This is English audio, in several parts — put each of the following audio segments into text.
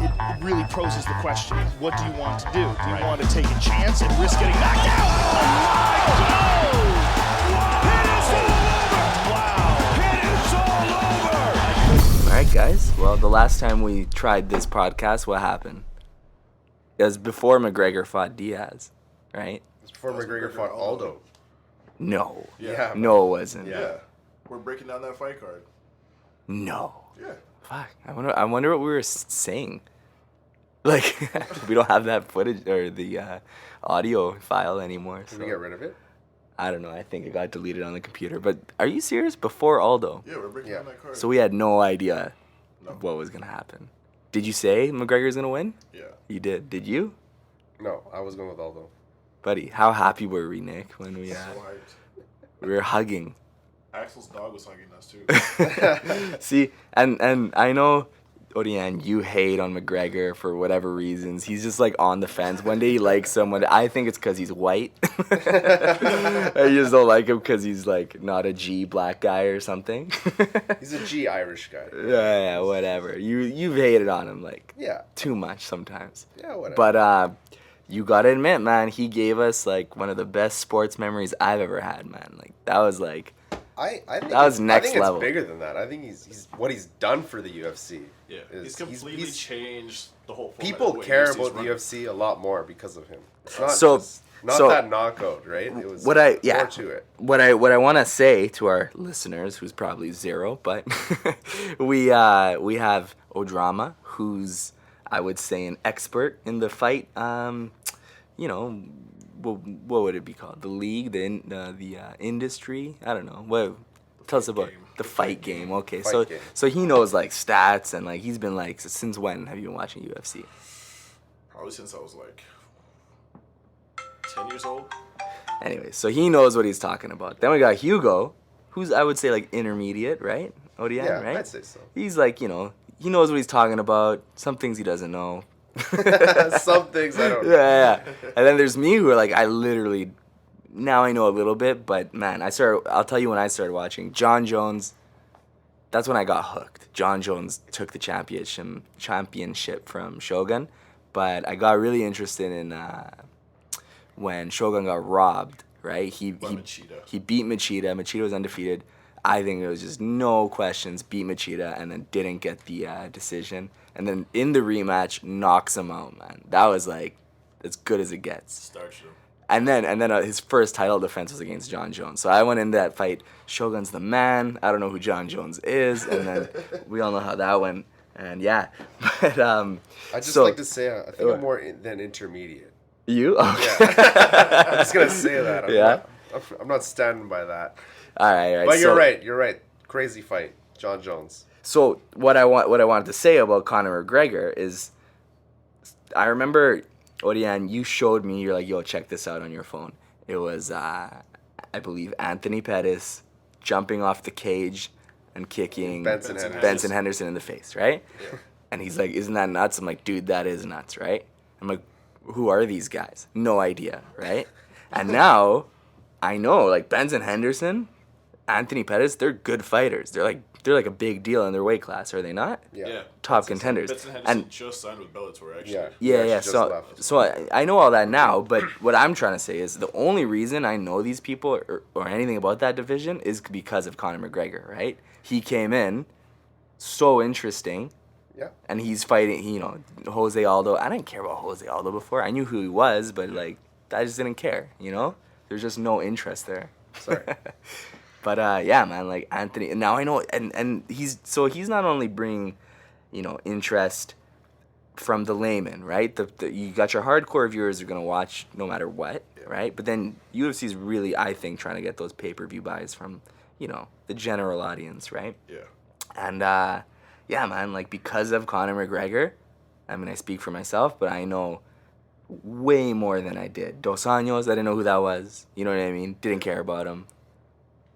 it really poses the question: what do you want to do? Do you want to take a chance and risk getting knocked out? Oh my God! Wow! It is all over! All right, guys. Well, the last time we tried this podcast, what happened? It was before McGregor fought Diaz, right? It was before McGregor fought Aldo. No. Yeah. No, it wasn't. Yeah. We're breaking down that fight card. No. Yeah. Fuck. I wonder what we were saying. Like, we don't have that footage or the audio file anymore. Did we get rid of it? I don't know. I think it got deleted on the computer. But are you serious? Before Aldo? Yeah, we're breaking down that card. So we had no idea No. what was going to happen. Did you say McGregor's going to win? Yeah. You did. Did you? No, I was going with Aldo. Buddy, how happy were we, Nick, when we So hyped. we were hugging? Axel's dog was hugging us too. See, and I know, Oriane, you hate on McGregor for whatever reasons. He's just like on the fence. One day he likes him. I think it's because he's white. I just don't like him because he's like not a G black guy or something. He's a G Irish guy. Yeah, whatever. You've hated on him like Yeah. too much sometimes. Yeah, whatever. But you gotta admit, man, he gave us like one of the best sports memories I've ever had, man. Like that was like. I think that was next I think level. It's bigger than that. I think he's what he's done for the UFC. Yeah, is- he's completely changed the whole format People of the way care UFC's about the running. UFC a lot more because of him. It's not So- not so- that knockout, right? It was more to it. What I want to say to our listeners, who's probably zero, but we have Odrama, who's I would say an expert in the fight. You know, what would it be called? The league, the industry. I don't know. What? Tell us about game. the fight game. Okay, Fight game. so he knows like stats and like he's been like since when have you been watching UFC? Probably since I was like 10 years old. Anyway, so he knows what he's talking about. Then we got Hugo, who's I would say like intermediate, right? Odian, Yeah, right? I'd say so. He's like, you know, he knows what he's talking about. Some things he doesn't know. Some things I don't know. Yeah. And then there's me who are like, I literally, now I know a little bit, but man, I'll tell you when I started watching John Jones, that's when I got hooked. John Jones took the championship from Shogun, but I got really interested in when Shogun got robbed, right? He Machida. he beat Machida. Machida was undefeated. I think there was just no questions, beat Machida, and then didn't get the decision. And then in the rematch, knocks him out, man. That was like as good as it gets. Starched him. And then his first title defense was against John Jones. So I went in that fight, Shogun's the man. I don't know who John Jones is. And then we all know how that went. And yeah. But I just like to say I think I'm more than intermediate. You? Okay. Yeah. I'm just gonna say that. Yeah? I'm not standing by that. All right. But you're right. You're right. Crazy fight, John Jones. So what I wanted to say about Conor McGregor is, I remember, Oriane, you showed me. You're like, yo, check this out on your phone. It was, I believe, Anthony Pettis jumping off the cage and kicking Benson Henderson in the face, right? Yeah. And he's like, isn't that nuts? I'm like, dude, that is nuts, right? I'm like, who are these guys? No idea, right? And now I know, like Benson Henderson, Anthony Pettis, they're good fighters. They're like a big deal in their weight class, are they not? Yeah. Top contenders. Benson Henderson And just signed with Bellator, actually. Yeah. yeah. Just left. So I know all that now, but what I'm trying to say is the only reason I know these people or anything about that division is because of Conor McGregor, right? He came in, so interesting. Yeah. And he's fighting, you know, Jose Aldo. I didn't care about Jose Aldo before. I knew who he was, but like, I just didn't care, you know? There's just no interest there. Sorry. But yeah, man, like Anthony. Now I know, and he's not only bringing, you know, interest from the layman, right? You got your hardcore viewers are gonna watch no matter what, right? But then UFC is really, I think, trying to get those pay-per-view buys from, you know, the general audience, right? Yeah. And yeah, man, like because of Conor McGregor, I mean, I speak for myself, but I know way more than I did. Dos Anjos, I didn't know who that was. You know what I mean? Didn't care about him.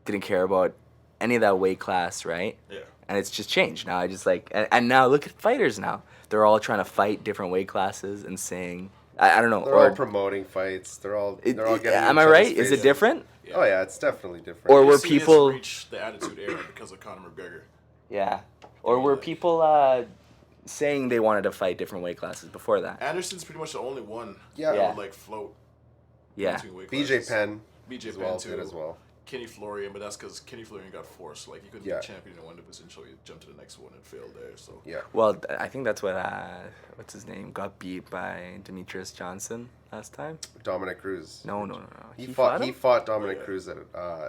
Didn't care about any of that weight class, right? Yeah. And it's just changed. Now I just like, and now look at fighters now. They're all trying to fight different weight classes and saying, I don't know. They're all promoting fights. They're all getting. Am I right? Is it different? Yeah. Oh yeah, it's definitely different. Or were UFC has people- reached the Attitude Era because of Conor McGregor. Yeah. Or were people saying they wanted to fight different weight classes before that. Anderson's pretty much the only one Yeah. that Yeah. would, like, float Yeah. between weight BJ classes. Penn BJ as Penn, well, too. did as well. Kenny Florian, but that's because Kenny Florian got forced. Like, he couldn't Yeah. be champion in one division, so he jumped to the next one and failed there. So Yeah. Well, I think that's what what's his name got beat by Demetrius Johnson last time. Dominic Cruz. No. He fought fought. He him? fought Dominic Yeah. Cruz at.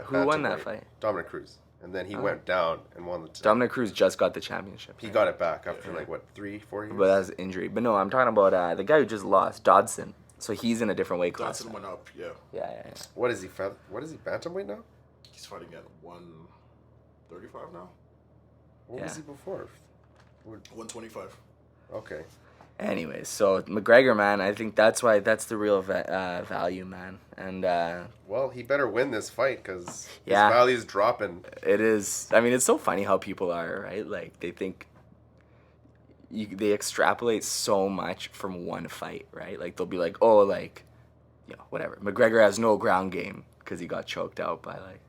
Who won that bantamweight. fight? Dominic Cruz, and then he went down and won the. Dominic Cruz just got the championship. He right? got it back after like what 3-4 years. But that's injury. But no, I'm talking about the guy who just lost, Dodson. So he's in a different weight class. Johnson went up, yeah. Yeah. What is he? What is he? Bantamweight now? He's fighting at 135 now? What Yeah. was he before? 125. Okay. Anyways, so McGregor, man, I think that's the real value, man. And Well, he better win this fight because Yeah. his value's dropping. it is. I mean, it's so funny how people are, right? Like they think they extrapolate so much from one fight, right? Like they'll be like, oh, like, whatever. McGregor has no ground game because he got choked out by like,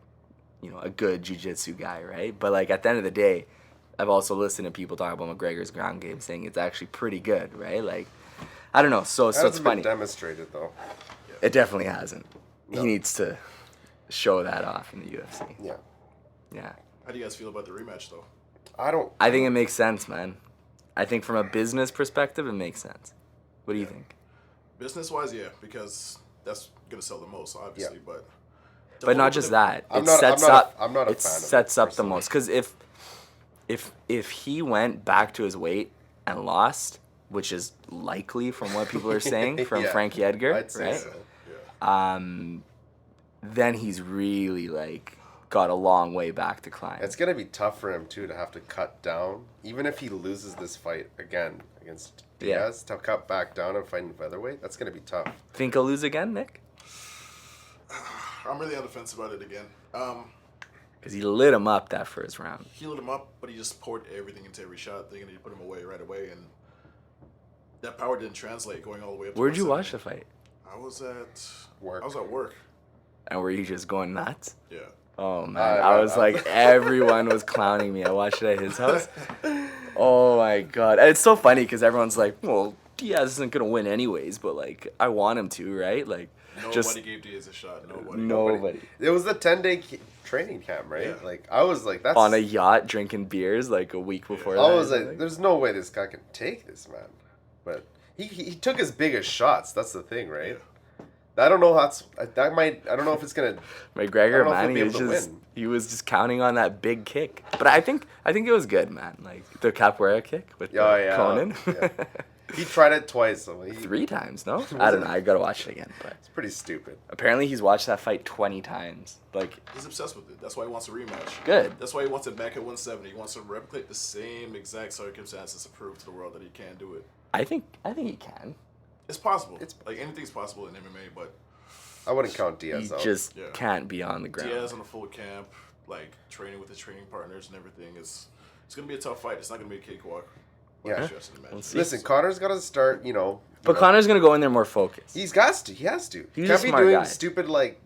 a good jiu-jitsu guy, right? But like at the end of the day, I've also listened to people talk about McGregor's ground game, saying it's actually pretty good, right? Like, I don't know. So it's Hasn't been funny. demonstrated though. It definitely hasn't. No. He needs to show that off in the UFC. Yeah. Yeah. How do you guys feel about the rematch, though? I think it makes sense, man. I think from a business perspective, it makes sense. What do you think? Business-wise, yeah, because that's going to sell the most, obviously, Yeah. but But not just that. I'm It not- sets I'm not a- up. I'm not a it fan of it, sets up the personally. most. Because if he went back to his weight and lost, which is likely from what people are saying from Yeah. Frankie Edgar, I'd say right? so. yeah. Then he's really like got a long way back to climb. It's gonna be tough for him too to have to cut down, even if he loses this fight again against Yeah. Diaz, to cut back down and fight in featherweight. That's gonna be tough. Think he'll lose again, Nick? I'm really on the fence about it again. Because he lit him up that first round. He lit him up, but he just poured everything into every shot, thinking he'd put him away right away, and that power didn't translate going all the way up to Where'd you 170. watch the fight? I was at Work. I was at work. And were you just going nuts? Yeah. Oh man, I- I was like, everyone was clowning me. I watched it at his house. Oh my god, and it's so funny because everyone's like, "Well, Diaz isn't gonna win anyways," but like, I want him to, right? Like, Nobody just gave Diaz a shot. Nobody. nobody It was the 10-day training camp, right? Yeah. Like I was like, that's on a yacht drinking beers like a week before. I that, was or like, something. there's no way this guy can take this, man. But he took his biggest shots. That's the thing, right? I don't know how I don't know if it's gonna. I McGregor, don't know if man, he'll be he was able to just win. he was just counting on that big kick. But I think it was good, man. Like the capoeira kick with Conan. Yeah. He tried it twice. So 3 times, no? I don't know. I gotta watch it again. But It's pretty stupid. apparently he's watched that fight 20 times. Like, He's obsessed with it. That's why he wants a rematch. good. That's why he wants it back at 170. He wants to replicate the same exact circumstances to prove to the world that he can do it. I think he can. It's possible. It's- It's like anything's possible in MMA, but I wouldn't count He Diaz out. just Yeah. can't be on the ground. Diaz on a full camp, like training with his training partners and everything, it's gonna be a tough fight. It's not gonna be a cakewalk. by any Yeah. stretch of the We'll imagination. see. Listen, Connor's got to start. But Connor's gonna go in there more focused. He has to. He's Can't a be smart doing guy. stupid like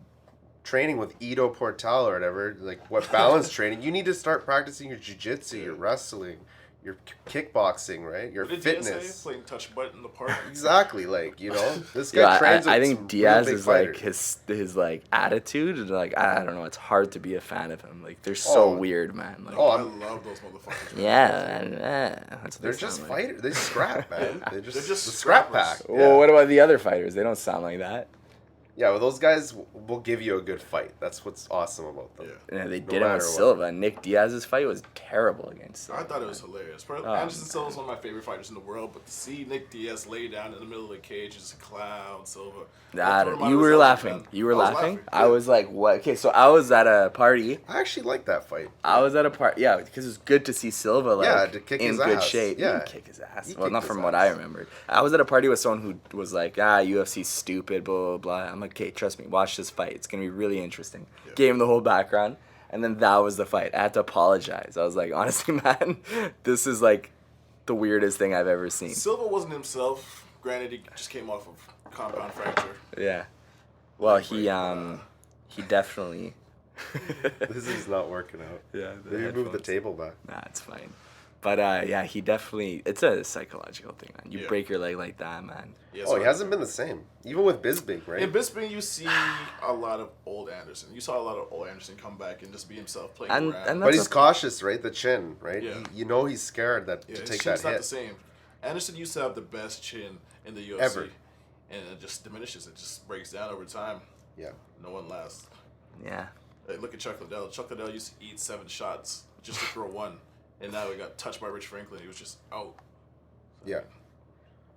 training with Ito Portal or whatever. Like what balance training? You need to start practicing your jiu-jitsu, your wrestling, your kickboxing, right? Your What did Diaz say? fitness. Playing touch butt in the park. Exactly. Like this guy Yeah, trains with I some think real Diaz big is like fighters. his like attitude and like I don't know. It's hard to be a fan of him. Like they're so Oh. weird, man. Like, Oh, I I'm- love those motherfuckers. man. yeah, that's what They're they just sound like. fighters. They scrap, man. They're just just the scrap scrappers. pack. Well, what about the other fighters? They don't sound like that. Yeah, well, those guys will give you a good fight. That's what's awesome about them. Yeah. Yeah, they No did it with matter what. Silva. Nick Diaz's fight was terrible against Silva. I thought it was hilarious. Oh, Anderson Silva is one of my favorite fighters in the world, but to see Nick Diaz lay down in the middle of the cage as a clown, Silva. You were laughing. You were laughing. I was like, what? Okay, so I was at a party. I actually like that fight. I was at a party. Yeah, because it's good to see Silva like Yeah, to kick in his good ass. shape. He Yeah. didn't kick his ass. He Well, kicked not his from what ass. I remembered. I was at a party with someone who was like, UFC's stupid, blah, blah, blah. I'm like, okay, trust me, watch this fight. It's going to be really interesting. Yeah. Gave him the whole background, and then that was the fight. I had to apologize. I was like, honestly, man, this is like the weirdest thing I've ever seen. Silva wasn't himself. Granted, he just came off of compound fracture. Yeah. Well, Lightweight, he definitely... This is not working out. Yeah, Maybe move the table back. Nah, it's fine. But yeah, he definitely. It's a psychological thing, man. You Yeah. break your leg like that, man. Yeah, Oh, so he hasn't been the same. Even with Bisbee, right? In Bisping, you see a lot of old Anderson. You saw a lot of old Anderson come back and just be himself, playing And- around. and But that's he's a- cautious, right? The chin, right? Yeah. You know he's scared that yeah, to his take chin's that not hit. the same. Anderson used to have the best chin in the UFC. Ever. And it just diminishes. It just breaks down over time. Yeah. No one lasts. Yeah. Hey, look at Chuck Liddell. Chuck Liddell used to eat 7 shots just to throw one. And now he got touched by Rich Franklin. He was just out. Yeah.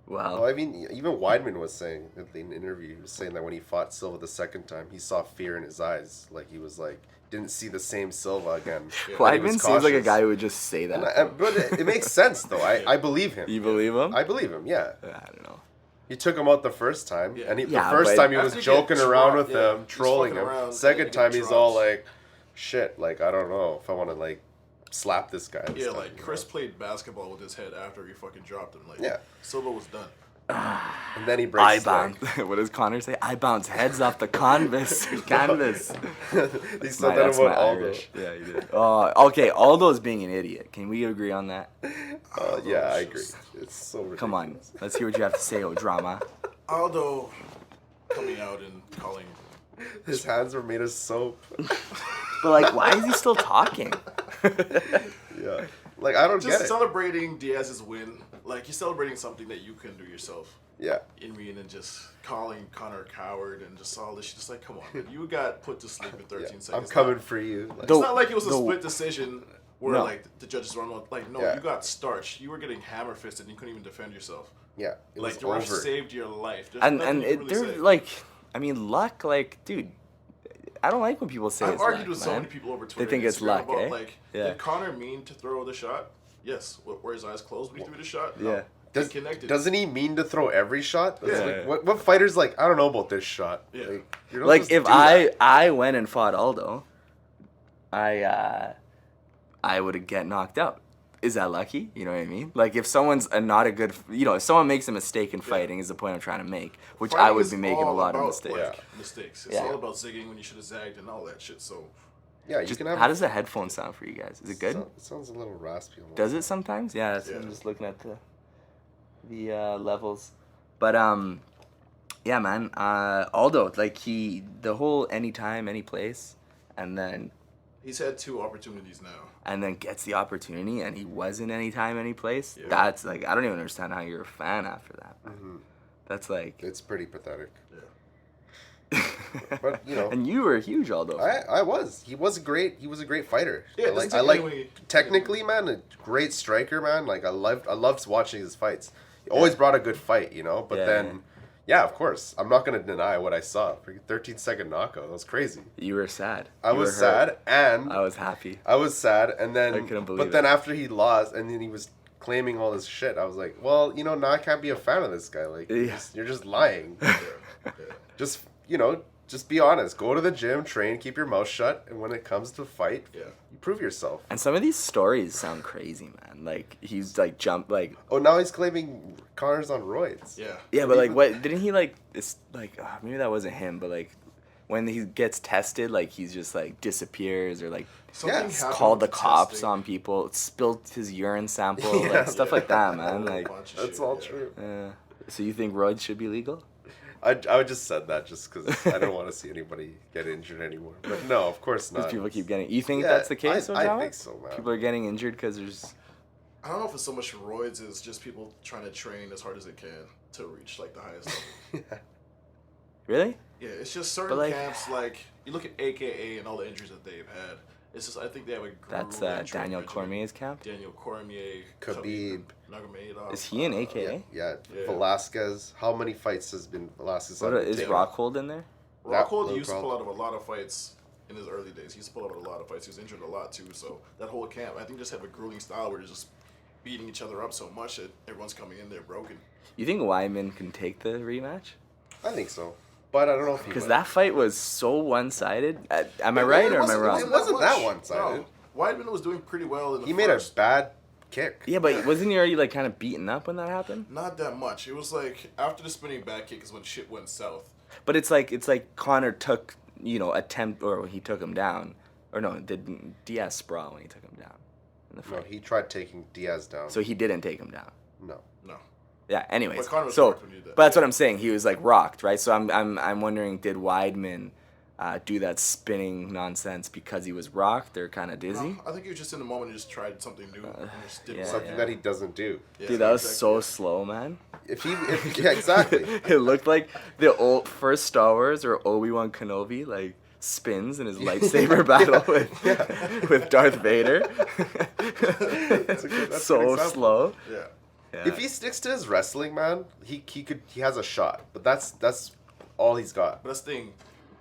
Wow. Well, I mean, even Weidman was saying in the interview, he was saying that when he fought Silva the second time, he saw fear in his eyes. Like he was like, didn't see the same Silva again. Yeah. And he was Weidman seems like a cautious. guy who would just say that. But it makes sense though. I believe him. You believe him? I believe him. Yeah. I don't know. He took him out the first time, Yeah. and Yeah, the first but- time he was After you get joking around dropped, with yeah, him, he's trolling fucking him. around, and Second then you time, get he's all dropped. like, "Shit, like I don't know if I want to like slap this guy." and Yeah, stuff, like you know? Chris played basketball with his head after he fucking dropped him. Like, Yeah. Silva was done. And then he breaks. I his bounce. leg. What does Connor say? I bounce heads off the canvas. Canvas. He said that That's my about Aldo. Irish. Yeah, he did. Oh, okay. Aldo's being an idiot. Can we agree on that? Yeah, I it's agree. just- It's so ridiculous. Come on. Let's hear what you have to say, oh drama. Aldo coming out and calling. His hands were made of soap. But like, why is he still talking? Yeah. Like I don't Just get it. celebrating Diaz's win. Like, you're celebrating something that you couldn't do yourself. Yeah. In ring and just calling Connor a coward and just all this shit. Just like, come on, man. You got put to sleep in 13 Yeah. seconds. I'm coming for you. Like, It's not like it was a The- split decision where No. like the judges were on. Like, no, Yeah. you got starched. You were getting hammer fisted and you couldn't even defend yourself. yeah. It Like, was the ref over. saved your life. There's And nothing you can really they're say. like, I mean, luck. Like, dude, I don't like when people say I've it's argued luck, with so man. many people over Twitter. think and it's Instagram luck, about, eh? Like, Yeah. did Connor mean to throw the shot? Yes. Were his eyes closed when he threw the shot? No. Yeah. Connected. Doesn't he mean to throw every shot? That's Yeah. like, what fighter's like, I don't know about this shot. Yeah. Like, you don't Like just if do that. I went and fought Aldo, I would get knocked out. Is that lucky? You know what I mean? Like if someone's not a good, if someone makes a mistake in fighting, is the point I'm trying to make, which I Fighting would is be making a all lot of about, mistakes. like, Yeah. mistakes. It's Yeah. all about zigging when you should have zagged and all that shit. So Yeah, you Just, can have. how does the headphone sound for you guys? Is it good? It sounds a little raspy. Does it sometimes? Yeah, Yeah. I'm just looking at the levels. But yeah, man. Aldo, like the whole anytime, any place, and then he's had 2 opportunities now. gets the opportunity, and he wasn't anytime, any place. Yeah. That's like I don't even understand how you're a fan after that. Man. Mhm. That's like. It's pretty pathetic. Yeah. But, and you were a huge Aldo. fan. I was. He was great. He was a great fighter. Yeah, I doesn't like take away- technically, man, a great striker, man. Like I loved watching his fights. He always brought a good fight, But Yeah. then, yeah, of course, I'm not gonna deny what I saw. Freaking 13-second knockout. That was crazy. You were sad. I You was were hurt. sad, and I was happy. I was sad, and then I couldn't believe but then it. after he lost, and then he was claiming all this shit. I was like, well, now I can't be a fan of this guy. Like, Yeah. you're just lying. Yeah. Just just be honest. Go to the gym, train, keep your mouth shut, and when it comes to fight, Yeah. you prove yourself. And some of these stories sound crazy, man. Like he's like Oh, now he's claiming Connor's on roids. Yeah. yeah, but like what didn't he like? It's like maybe that wasn't him, but like when he gets tested, like he's just like disappears or like Something Yes, happened called the with cops testing. on people, spilled his urine sample, Yeah. like stuff like that, man. A whole Like, bunch of That's shit, all yeah. true. so you think roids should be legal? I would just said that just because I don't want to see anybody get injured anymore. But no, of course not. Because people keep getting. You think Yeah, that's the case? I Ojama? think so, man. People are getting injured because there's. I don't know if it's so much roids as just people trying to train as hard as they can to reach like the highest level. Really? Yeah, it's just certain like- camps like you look at AKA and all the injuries that they've had. It's just I think they have a That's grueling training Daniel regimen. Cormier's camp. Daniel Cormier, Khabib. Nurmagomedov. Is he in AKA? Yeah, Yeah. Velasquez. How many fights has been Velasquez? What had? is Yeah. Rockhold in there? Rockhold no used to pull problem. out of a lot of fights in his early days. He used to pull out of a lot of fights. He was injured a lot too. So that whole camp, I think, just have a grueling style where they're just beating each other up so much that everyone's coming in there broken. You think Wyman can take the rematch? I think so, but I don't know if he Because will. that fight was so one-sided. Am I right or am I wrong? It wasn't that much. one-sided. No. Weidman was doing pretty well in the He made a first. bad kick. Yeah, but wasn't he already like kind of beaten up when that happened? Not that much. It was like after the spinning back kick is when shit went south. But it's like Connor took he took him down, or no, did Diaz sprawl when he took him down? in the No, fight. he tried taking Diaz down. So he didn't take him down. No. No. Yeah. Anyways, But Conor was so rocked when he did that. but that's what I'm saying. He was like rocked, right? So I'm wondering, did Weidman do that spinning nonsense because he was rocked or kind of dizzy? No, I think he was just in the moment and just tried something new. And just didn't yeah. work. Something that he doesn't do. Yeah, Dude, that was exactly. so slow, man. Yeah, exactly. It looked like the old first Star Wars or Obi-Wan Kenobi like spins in his lightsaber battle with Darth Vader. that's a good So example. slow. Yeah. Yeah. If he sticks to his wrestling, man, he has a shot. But that's all he's got. But that's the thing.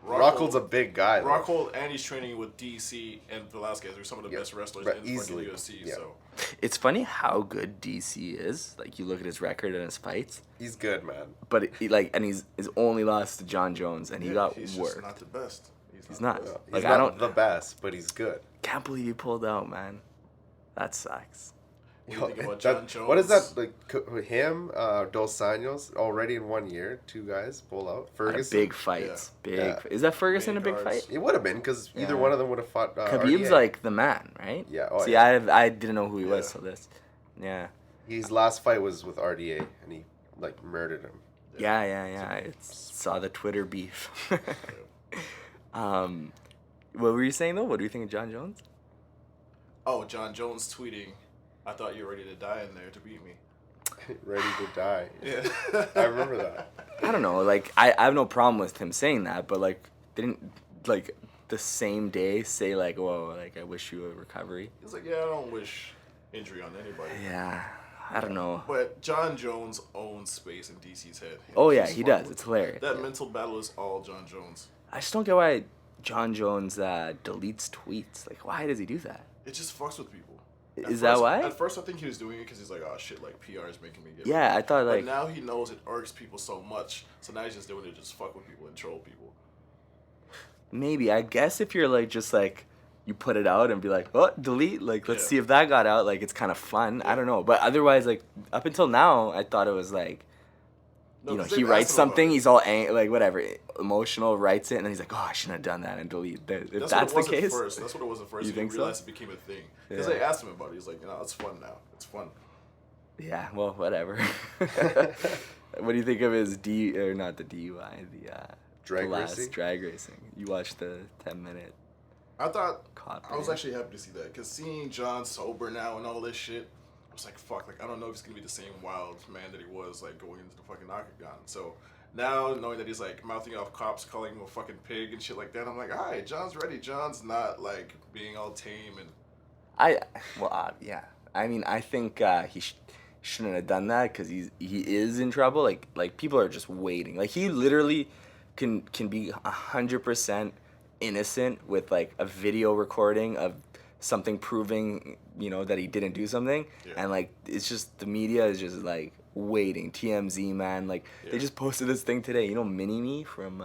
Rockhold's a big guy. though. Rockhold and he's training with DC and Velasquez. They're some of the best wrestlers but in easily, fucking UFC. yeah. So It's funny how good DC is. Like you look at his record and his fights, He's good, man. but he's only lost to John Jones and he yeah, got he's worked. just not the best. He's not. He's Like not I don't the best, but he's good. can't believe he pulled out, man. That sucks. What do you think about That- John Jones? What is that like? Him, Dos Anjos, already in 1 year, 2 guys pull out. Ferguson. Big fights. Yeah. Big. Yeah. Is that Ferguson Big a big cards. fight? It would have been because either Yeah. one of them would have fought. Khabib's RDA. like the man, right? Yeah, oh, See, yeah. I didn't know who he was Yeah. till this. Yeah. His last fight was with RDA, and he like murdered him. Yeah. I saw the Twitter beef. What were you saying though? What do you think of John Jones? Oh, John Jones tweeting, "I thought you were ready to die in there to beat me." Ready to die. Yeah. I remember that. I don't know. Like I have no problem with him saying that, but like didn't like the same day say like, "Whoa, like I wish you a recovery." He's like, "Yeah, I don't wish injury on anybody." Yeah. I don't know. But John Jones owns space in DC's head. Oh yeah, He's he fun does. with It's it. hilarious. That mental battle is all John Jones. I just don't get why John Jones deletes tweets. Like, why does he do that? It just fucks with people. Is that why? At first, I think he was doing it because he's like, "Oh shit, like PR is making me get." Yeah, I thought But like now he knows it irks people so much, so now he's just doing it to just fuck with people and troll people. maybe. I guess if you're like just like you put it out and be like, oh, delete. Like, let's Yeah. see if that got out. Like, it's kind of fun. I don't know, but otherwise, like up until now, I thought it was like. No, 'cause He they've writes asked him about something, it. he's all like whatever, emotional, writes it, and then he's like, oh, I shouldn't have done that, and delete. If that's what it the was case, At first. That's what it was at first. You He think so? realized it became a thing because Yeah. they asked him about it. He's like, it's fun now. It's fun. yeah, well, whatever. What do you think of his not the DUI, Drag the last racing? drag racing? You watched the 10-minute I thought caught. I was actually happy to see that because seeing John sober now and all this shit, I was like, fuck, like I don't know if he's gonna be the same wild man that he was like going into the fucking octagon. So now knowing that he's like mouthing off cops, calling him a fucking pig and shit like that, I'm like, all right, John's ready. John's not like being all tame and yeah. I mean, I think he shouldn't have done that because he is in trouble. Like people are just waiting. Like he literally can be 100% innocent with like a video recording of something proving that he didn't do something, Yeah. and like it's just the media is just like waiting. TMZ, man, like they Yeah. just posted this thing today. Mini Me from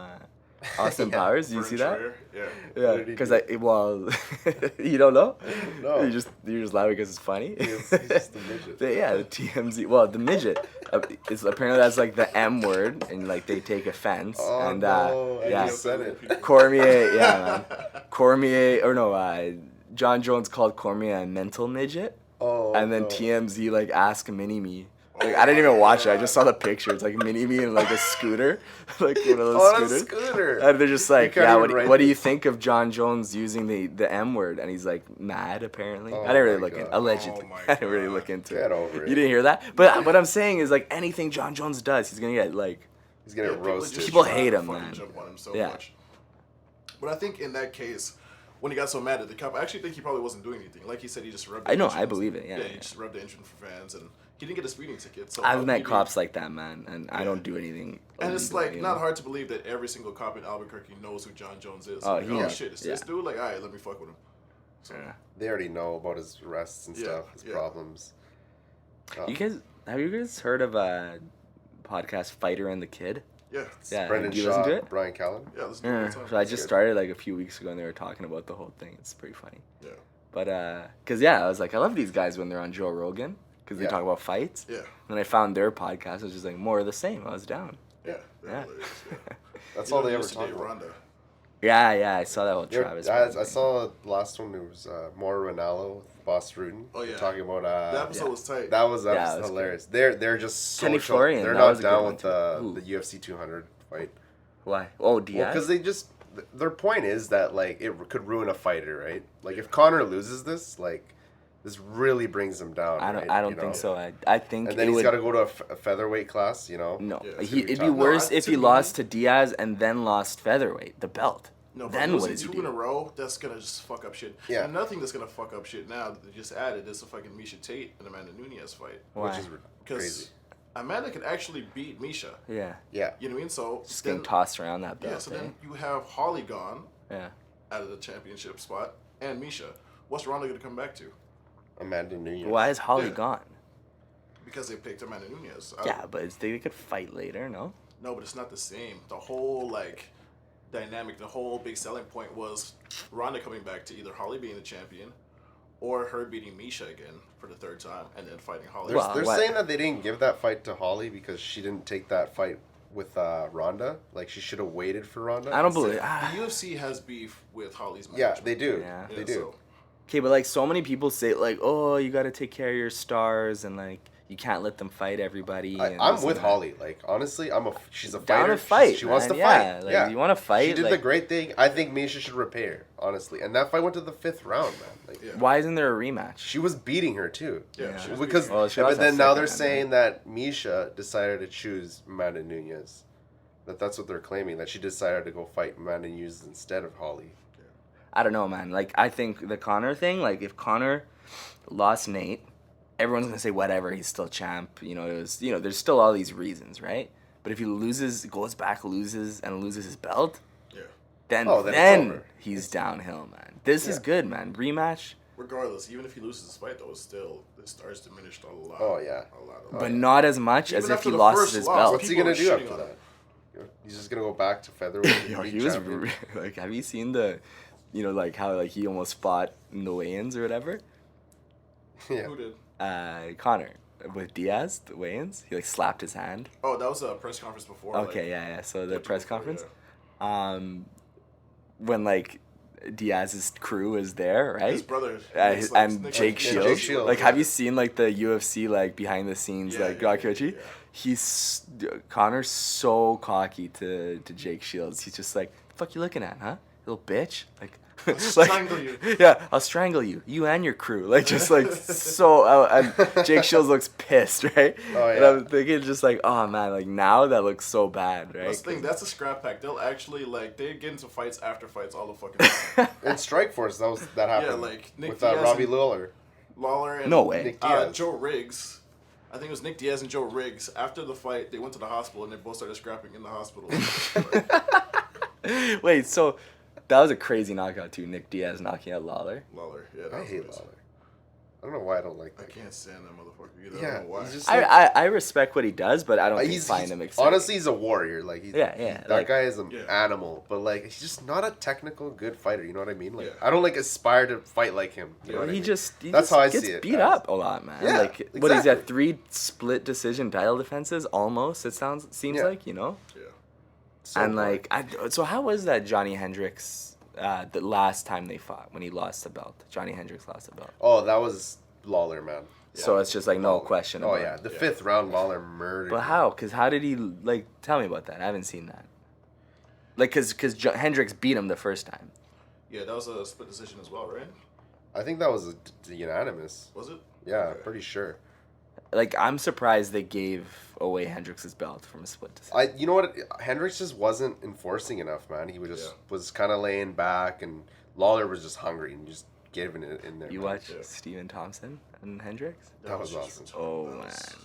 Austin Yeah, Powers. Do you Vern see that? Troyer, yeah. Yeah, What did he because do? you don't know. No. You're just laughing because it's funny. He's just a midget. The TMZ. Well, the midget is apparently that's like the M word, and like they take offense. Oh, and no, I yeah, just said it. Cormier. Yeah, man. Cormier or no, John Jones called Cormier a mental midget, Oh, and then no. TMZ like asked Mini Me. Like I didn't even watch it. I just saw the picture. It's like Mini Me and like a scooter, like one of those Oh, that's a scooters. scooter. And they're just like, can't yeah, even write what do this. you think of John Jones using the M word? And he's like mad, apparently. Oh I didn't really my look into God. allegedly. Oh my I didn't really God. look into Get it. over it. You didn't hear that? But what I'm saying is like anything John Jones does, he's gonna get like. He's getting People roasted. just People try hate to him, fucking man. Jump on him so Yeah. much. But I think in that case, when he got so mad at the cop, I actually think he probably wasn't doing anything. Like he said, he just rubbed. The I know, engine. I believe it, yeah, he yeah. just rubbed the engine for fans, and he didn't get a speeding ticket. So I've met maybe- cops like that, man, and I don't do anything. And it's illegal, like not hard to believe that every single cop in Albuquerque knows who John Jones is. Oh, Like, he oh knows. shit, it's Yeah. this dude. Like, all right, let me fuck with him. So, Yeah. They already know about his arrests and Yeah, stuff, his yeah. problems. You guys, have you guys heard of a podcast, Fighter and the Kid? yeah, Yeah, Brendan do you Shaw, listen to it? Brian Callen. yeah. Listen to Yeah, it all the so I time. just good. started like a few weeks ago, and they were talking about the whole thing. It's pretty funny. Yeah, But cause yeah, I was like, I love these guys when they're on Joe Rogan, cause they Yeah. talk about fights. yeah, And I found their podcast. I was just like more of the same. I was down. yeah. Yeah. Hilarious, yeah. That's You all know, they he ever used to talk date about. Rhonda. Yeah, I saw that with Yeah, Travis. I Browne. saw the last one. It was more Ronaldo with Boss Rudin. Oh, yeah. Talking about That episode was tight. that was Yeah, it was hilarious. They're just so Kenny Florian, they're that not was a good down one with too. the UFC 200 fight. Why? Oh, Well, Diaz. because they just their point is that like it could ruin a fighter, right? Like if Connor loses this, like this really brings him down. I don't you think know? so. I think And then it he's would. got to go to a featherweight class, you know. No, Yeah, it's gonna be it'd be tough. worse No, if to he me- lost to Diaz and then lost featherweight, the belt. No, but then what losing does he two in a do? row, that's gonna just fuck up shit. Yeah. And another thing that's gonna fuck up shit now that they just added is the fucking Misha Tate and Amanda Nunez fight. Why? Which is Because crazy. Amanda could actually beat Misha. Yeah, Yeah. You know what I mean? So just then, getting tossed around that belt. yeah, so eh? then you have Holly gone Yeah. out of the championship spot and Misha. What's Ronda gonna come back to? Amanda Nunez. Why is Holly Yeah. gone? Because they picked Amanda Nunez. Yeah, but they could fight later, no? No, but it's not the same. The whole like dynamic, the whole big selling point was Ronda coming back to either Holly being the champion or her beating Misha again for the third time and then fighting Holly. They're, Well, they're what- saying that they didn't give that fight to Holly because she didn't take that fight with Ronda. Like she should have waited for Ronda. I don't believe. The UFC has beef with Holly's Yeah, management. they do. Yeah. They do. So, Okay, but like so many people say, like, oh, you got to take care of your stars and like you can't let them fight everybody. and I'm this with and that. Holly. Like honestly, she's a Down fighter. to fight. She wants to man, fight. yeah. Like, yeah, you want to fight. She did like, the great thing. I think Misha should repair. Honestly, and that fight went to the 5th round, man. Like, Yeah. Why isn't there a rematch? she was beating her too. yeah, she was Because beating- Well, she but lost then that now they're second, saying that Misha decided to choose Amanda Nunez. That's what they're claiming. That she decided to go fight Amanda Nunez instead of Holly. I don't know, man. Like I think the Connor thing, like if Connor lost Nate, everyone's gonna say whatever, he's still champ. You know, it was there's still all these reasons, right? But if he goes back, loses his belt, yeah. then Oh, then it's over. he's downhill, man. This is Yeah. good, man. Rematch, Regardless, even if he loses this fight, though, it's still the stars diminished a lot. Oh, yeah. a lot. but not as much as Even if after he the lost first his loss, belt. What's he People gonna are do shitting after on that? him. He's just gonna go back to featherweight. And Yo, be he was champion? like, have you seen the, like how like he almost fought in the weigh-ins or whatever? Yeah. Who did? Connor with Diaz, the weigh-ins, he like slapped his hand. Oh, that was a press conference before. Okay, yeah. So the press before, conference, yeah. when like Diaz's crew is there, right? His brother. And Nick- Jake yeah, Shields. Shields, Like, yeah. have you seen like the UFC like behind the scenes Yeah, like yeah, documentary? yeah. He's Connor's so cocky to Jake Shields. He's just like, "The fuck you looking at, huh? You little bitch!" Like, I'll strangle you. Yeah, I'll strangle you, you and your crew. Like, just like so. And Jake Shields looks pissed, right? Oh, And yeah. I'm thinking just like, oh man, like now that looks so bad, right? That's the thing. That's a scrap pack. They'll actually they get into fights after fights all the fucking time. In Strikeforce, that happened. Yeah, like, Nick with Diaz Robbie and- Lawler. Lawler and No way. Nick Diaz. Joe Riggs. I think it was Nick Diaz and Joe Riggs. After the fight, they went to the hospital and they both started scrapping in the hospital. Wait, so that was a crazy knockout too. Nick Diaz knocking out Lawler. Lawler, yeah. That I was hate amazing. Lawler. I don't know why I don't like I that. can't stand that motherfucker either. I Yeah, don't know why. he's just I respect what he does, but I don't he's find him exciting. honestly he's a warrior. Like Yeah, that like- guy is an Yeah. animal. But like he's just not a technical good fighter. You know what I mean? Like Yeah. I don't like aspire to fight like him. You know what I he mean? just That's how I gets see it, beat as. up a lot, man. Yeah, like what he's exactly. at 3 split decision title defenses almost. It seems Yeah. like Yeah. So and boring. like so how was that Johnny Hendricks the last time they fought when he lost the belt? Johnny Hendricks lost the belt. Oh, that was Lawler, man. So it's just like no question Oh about yeah, it. the Yeah. 5th round Lawler murdered. But him. how? Cuz how did he like tell me about that? I haven't seen that. Like cuz Hendricks beat him the first time. Yeah, that was a split decision as well, right? I think that was a unanimous. Was it? Yeah, Okay. pretty sure. Like I'm surprised they gave away Hendricks' belt from a split decision. You know what? Hendricks just wasn't enforcing enough, man. He was kind of laying back, and Lawler was just hungry and just giving it in there. You man. watch Yeah. Steven Thompson and Hendricks? That was just awesome. retarded. Oh That man. was-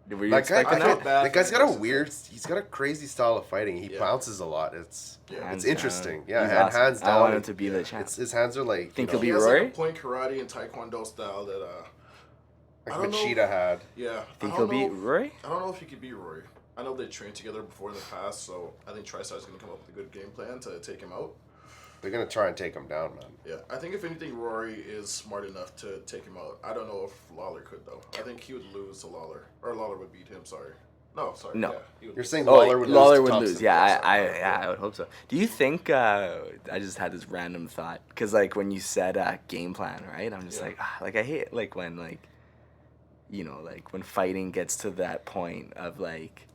Were you That guy, expecting I felt that? bad that guy's for got a Hendricks. weird. He's got a crazy style of fighting. He Yeah. bounces a lot. It's Yeah. Hands it's interesting. down. Yeah, He's and awesome. hands down. I want him to be the Yeah. champ. His hands are like. Think you he'll know, be He has Rory? like a point karate and taekwondo style that I like don't know. Machida had. yeah. Think I he'll don't beat know if- Rory? I don't know if he could beat Rory. I know they trained together before in the past, so I think TriStar's gonna come up with a good game plan to take him out. They're gonna try and take him down, man. Yeah, I think if anything, Rory is smart enough to take him out. I don't know if Lawler could though. I think he would lose to Lawler, or Lawler would beat him. Sorry. No, sorry. No. Yeah, he would You're lose. saying Oh, Lawler would Lawler lose to would Thompson. lose. Yeah, Sorry. I would hope so. Do you think? I just had this random thought because like when you said game plan, right? I'm just Yeah. like I hate like when like when fighting gets to that point of like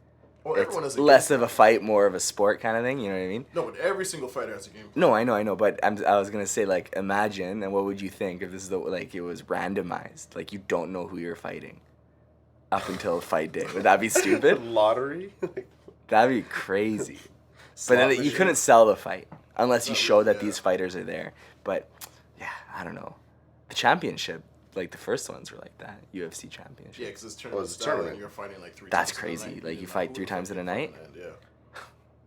Well, it's everyone has a less game of a plan. fight, more of a sport kind of thing. You know what I mean? No, but every single fighter has a game plan. No, I know, but I was gonna say like imagine and what would you think if this is like it was randomized, like you don't know who you're fighting up until fight day. Would that be stupid? Lottery. That'd be crazy. But then Slot you machine. couldn't sell the fight unless you Not show really, that yeah. these fighters are there. But yeah, I don't know. The championship, like the first ones were like that. UFC championship. Yeah, because it's tournament it's a style, tournament. and you're fighting like 3 That's times in a crazy. night. Like, You're you not- fight who 3 the times fuck in a is night? doing that? Yeah.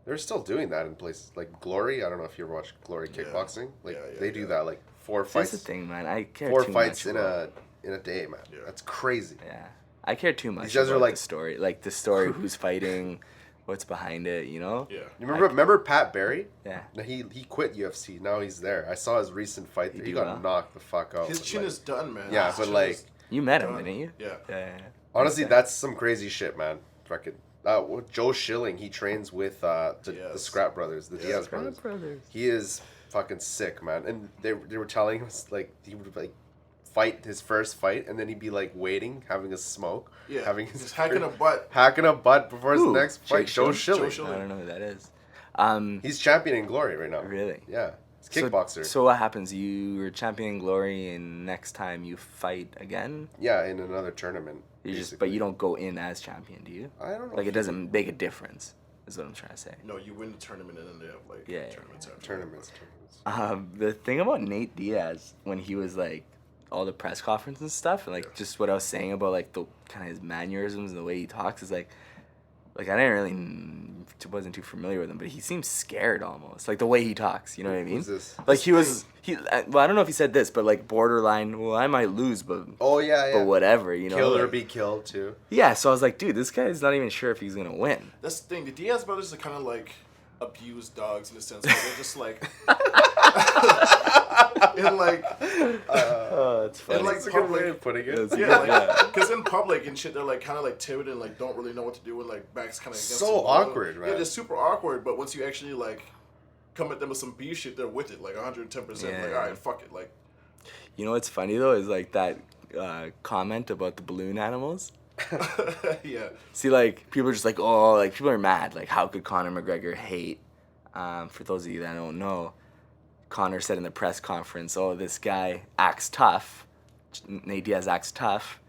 They're still doing that in places like Glory. I don't know if you ever watched Glory Yeah. kickboxing. Like Yeah, they do yeah. that like 4 That's the fights, thing, man. I care 4 too fights much in about, a day, man. Yeah. That's crazy. Yeah. I care too much These guys are about like- the story. Like the story, who's fighting, what's behind it, you know? Yeah. You remember Pat Barry? Yeah. No, he quit UFC. Now he's there. I saw his recent fight. He did got well. knocked the fuck out. His but, chin like, is done, man. Yeah, His but chin like is You met him, done. didn't you? Yeah. Yeah. honestly, Okay. that's some crazy shit, man. Fucking Joe Schilling. He trains with the Diaz. Scrap Brothers, the Yeah, Diaz Scrap brothers. He is fucking sick, man. And they were telling us like he would like fight his first fight, and then he'd be like waiting, having a smoke, Yeah. having his Just hacking a butt. hacking a butt before his Who? next fight. Jake Joe Schilling? Schilling. Joe I Schilling. don't know who that is. He's champion in Glory right now. Really? Yeah. He's So- kickboxer. So what happens? You were champion in Glory, and next time you fight again, yeah, in another tournament. you just but basically. you don't go in as champion, do you? I don't know. Like if it doesn't make a difference. Is what I'm trying to say. No, you win the tournament and then they have like Yeah, tournaments after. tournaments. The thing about Nate Diaz when he was like all the press conference and stuff, and like Yeah. just what I was saying about like the kind of his mannerisms and the way he talks is like I didn't really wasn't too familiar with him, but he seems scared almost, like the way he talks. You know what I mean? Who's this? Like he well, I don't know if he said this, but like borderline. Well, I might lose, but Oh yeah, yeah. but whatever, you know. Kill or like- be killed too. Yeah, so I was like, dude, this guy's not even sure if he's gonna win. That's the thing. The Diaz brothers are kind of like abused dogs in a sense. Where they're just like, in like, Oh, it's in like That's a good way public. of putting it. It's- Yeah, like, because in public and shit, they're like kind of like timid and like don't really know what to do and like backs kind of against So the wall. awkward, Yeah, man. they're super awkward. But once you actually like come at them with some beef shit, they're with it like 110%. Yeah. Like, all right, fuck it. Like, You know what's funny though is like that comment about the balloon animals. yeah, See, like, people are just like, oh, like, people are mad. Like, how could Conor McGregor hate? For those of you that don't know, Conor said in the press conference, oh, this guy acts tough. Nate Diaz acts tough,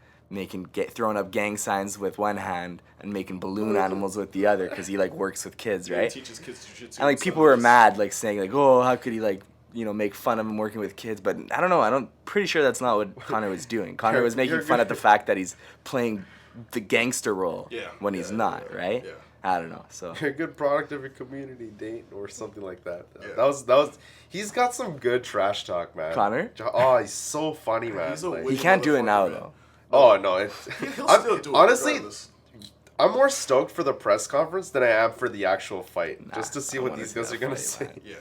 throwing up gang signs with one hand and making balloon animals with the other because he, like, works with kids, he right? teaches kids jiu-jitsu. And, like, people were mad, like, saying, like, oh, how could he, like, make fun of him working with kids? But I don't know. Pretty sure that's not what Conor was doing. Conor was making fun at the fact that he's playing the gangster role Yeah, when he's yeah, not, yeah, right? yeah. I don't know. So You're a good product of your community, Date, or something like that. Yeah. That was. He's got some good trash talk, man. Conor? Oh, he's so funny, man. He's a Like- he can't do it now motherfucker, man. though. oh no, it's. He'll I'm- still do it. honestly, regardless. I'm more stoked for the press conference than I am for the actual fight, Nah, just to see I what wanna these see guys that are gonna fight, say. man. Yeah,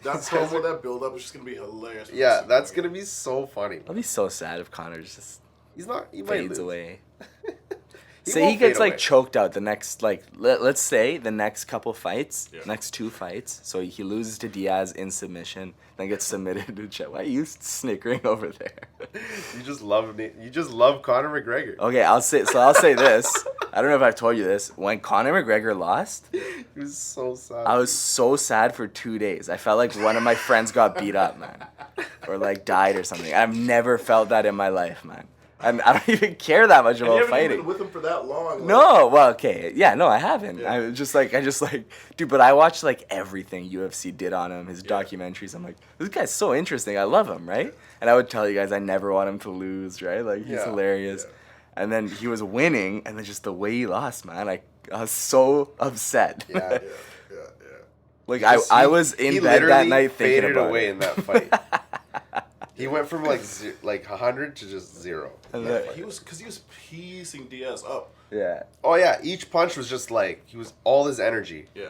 that promo, that build up is just gonna be hilarious. when Yeah, we see that's that gonna be so funny. I'll be so sad if Conor just He's not. He might fades lose. away. He Say won't he gets fade like away. choked out the next let's say the next couple fights, Yeah. next 2 fights. So he loses to Diaz in submission, then gets submitted to Chet. Why are you snickering over there? You just love me. You just love Conor McGregor. Okay, I'll say this. I don't know if I've told you this. When Conor McGregor lost, He was so sad. I was so sad for 2 days. I felt like one of my friends got beat up, man, or like died or something. I've never felt that in my life, man. I don't even care that much And you about haven't fighting. been with him for that long. Like, No, well, okay, yeah, no, I haven't. Yeah. I just like, dude. But I watched like everything UFC did on him, his documentaries. I'm like, this guy's so interesting. I love him, right? And I would tell you guys, I never want him to lose, right? Like he's Yeah, hilarious. yeah. And then he was winning, and then just the way he lost, man, I was so upset. Yeah. Yeah, yeah, yeah. Like Because I he- was he in bed that literally night thinking faded about away it. in that fight. He went from like 100 to just 0. And Yeah, then- he was piecing Diaz up. yeah. Oh yeah, each punch was just like he was all his energy. Yeah.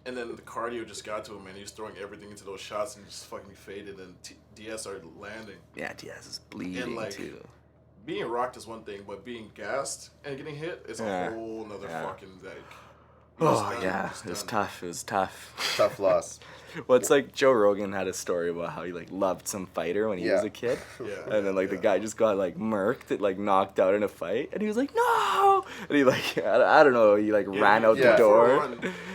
And then the cardio just got to him, and he was throwing everything into those shots, and just fucking faded. And Diaz started landing. Yeah, Diaz is bleeding like, too. being rocked is one thing, but being gassed and getting hit is Yeah. a whole nother Yeah. fucking like. Oh yeah, it was tough. It was tough. Tough loss. Well, it's like Joe Rogan had a story about how he like loved some fighter when he was Yeah. a kid, Yeah. and then like the yeah. guy just got like murked, like knocked out in a fight, and he was like, no, and he like I don't know, he like ran out yeah. the door.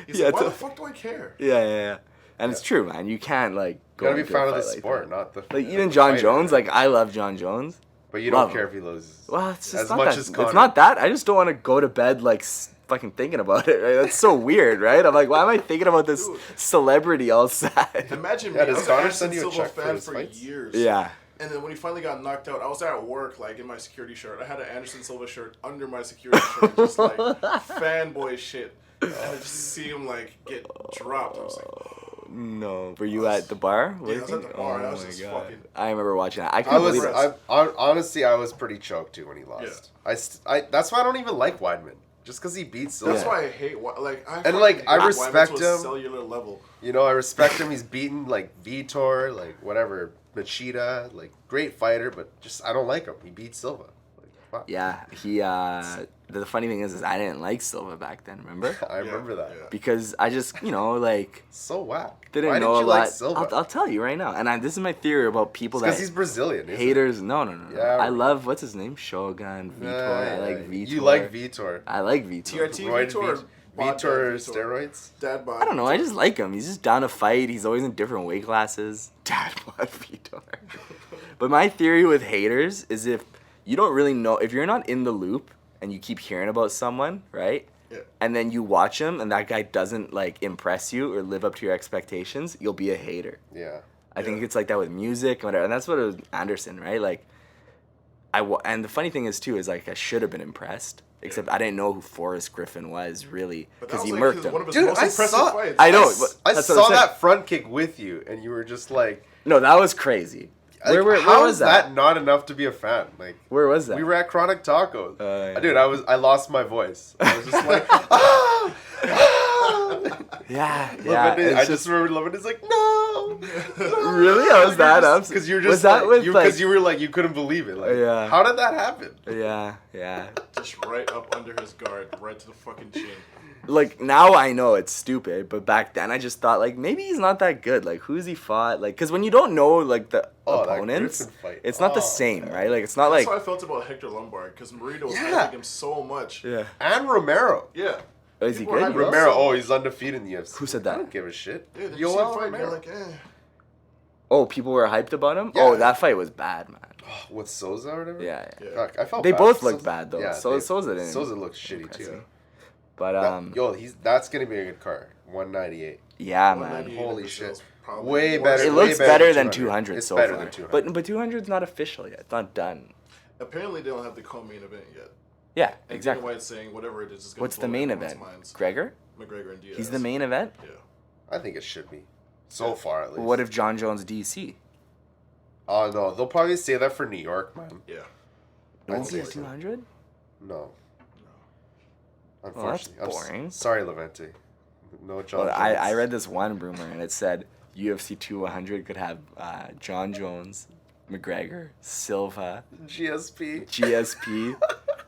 He's Yeah, like, why to- the fuck do I care? Yeah. And it's true, man. You can't like You go gotta be into fan a of the fight like sport, that. not the. Like not even the John fighter. Jones, like I love John Jones. But you love don't care him. if he loses. Well, it's just as not much that. as Conor. It's not that. I just don't want to go to bed like fucking thinking about it. Right? That's so weird, right? I'm like, why am I thinking about this Dude. celebrity all sad? Imagine Yeah, me. I does was an Conor Anderson send you a Silva check for fan his for fights? years. Yeah. And then when he finally got knocked out, I was at work, like in my security shirt. I had an Anderson Silva shirt under my security shirt, just like fanboy shit. And I just see him like get dropped. I was like, No. Were you at the bar? Yeah, I was at the bar. I was just fucking- I remember watching that. I I couldn't was. believe it. Honestly, I was pretty choked too when he lost. That's why I don't even like Weidman. Just because he beats Silva. that's why I hate like I. And, like, fucking I hate respect Weidman to a him. cellular level. You know, I respect him. He's beaten like Vitor, like whatever, Machida, like great fighter, but just I don't like him. He beat Silva. Like, fuck. Yeah, he. The funny thing is I didn't like Silva back then. Remember? I remember that. Yeah. Because I just, like, So whack. didn't Why know didn't a you lot. like Silva? I'll tell you right now. And this is my theory about people Because that he's Brazilian. Isn't haters. No. Yeah, I right. love what's his name, Shogun, he? Vitor. I like Vitor. You like Vitor? I like Vitor. TRT Roid Vitor, or bod Vitor Vitor? steroids? Dad bod. I don't know. I just like him. He's just down to fight. He's always in different weight classes. Dad bod Vitor. But my theory with haters is if you don't really know, if you're not in the loop and you keep hearing about someone, right? Yeah. And then you watch him and that guy doesn't like impress you or live up to your expectations, you'll be a hater. Yeah. I think it's like that with music and whatever. And that's what it was Anderson, right? Like, and the funny thing is too is like I should have been impressed, except I didn't know who Forrest Griffin was really But because that he was, murked like, one him. of his Dude, most I impressive saw- fights. I know. I That's what I'm saw saying. that front kick with you, and you were just like, No, that was crazy. Where how was is that not enough to be a fan? Like, Where was that? we were at Chronic Tacos. Yeah. Dude, I lost my voice. I was just like, ah, ah. Yeah. I it's just remember Levin is like, no. Really? I was that up? Because you were Was just that like, with, because you were like, you couldn't believe it. Like, Yeah. how did that happen? Yeah. Just right up under his guard, right to the fucking chin. Like now I know it's stupid, but back then I just thought like maybe he's not that good. Like who's he fought? Like because when you don't know like the Oh, that opponents, Griffin fight. it's not the Oh, same, man. right? Like it's not That's like how I felt about Hector Lombard, because Marito was Yeah. hyping him so much. yeah. And Romero. Yeah. Oh, is he People were good? hyping You know? him Romero, so oh, much. he's undefeated in the UFC. Who said I that? don't give a shit. Yeah, did you see the Yoel fight? You're Romero. like, Oh, people were hyped about him. Yeah. Oh, that fight was bad, man. With Souza or whatever? Yeah. Yeah. Fuck, I felt They bad. both looked bad, though. Yeah, Souza didn't Souza looks shitty impress too. me. But That's gonna be a good card. 198. yeah, man. 198 Holy in shit. Brazil's probably Way worse. better. It way looks better than 200 It's so better far. than 200. But 200's not official yet. It's not done. Apparently, they don't have the co-main event yet. Yeah, And exactly. Dana White's saying whatever it is going What's to the main event? Gregor? McGregor and Diaz. He's the main event? Yeah. I think it should be. So far, at least. What if John Jones DC? Oh, no. They'll probably say that for New York, man. Yeah. I'd Won't say be so. 200? No. that's Unfortunately. boring. Sorry, Levente. No John Well, Jones. I read this one rumor and it said UFC 200 could have John Jones, McGregor, Silva, GSP. GSP,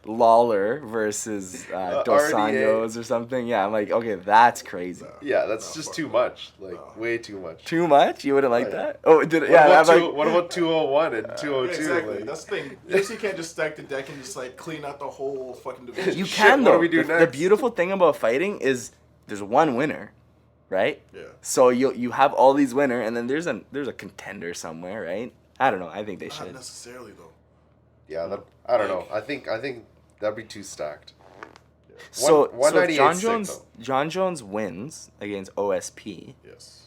Lawler versus Dos RDA. Anjos or something. Yeah, I'm like, okay, that's crazy. Yeah, that's No, just fuck too that. much. Like, No. way too much. Too much? You wouldn't like Oh, yeah. that? Oh, did What yeah. about I'm like, what about 201 and 202? Exactly. Like, That's the thing. UFC can't just stack the deck and just like clean out the whole fucking division. you Shit, can what though. do we do The next? beautiful thing about fighting is there's one winner, right? Yeah. So you have all these winner, and then there's a contender somewhere, right? I don't know. I think they Not should. necessarily though. yeah, I don't know. I think that'd be too stacked. So if 198 John sick, Jones though. John Jones wins against OSP. Yes.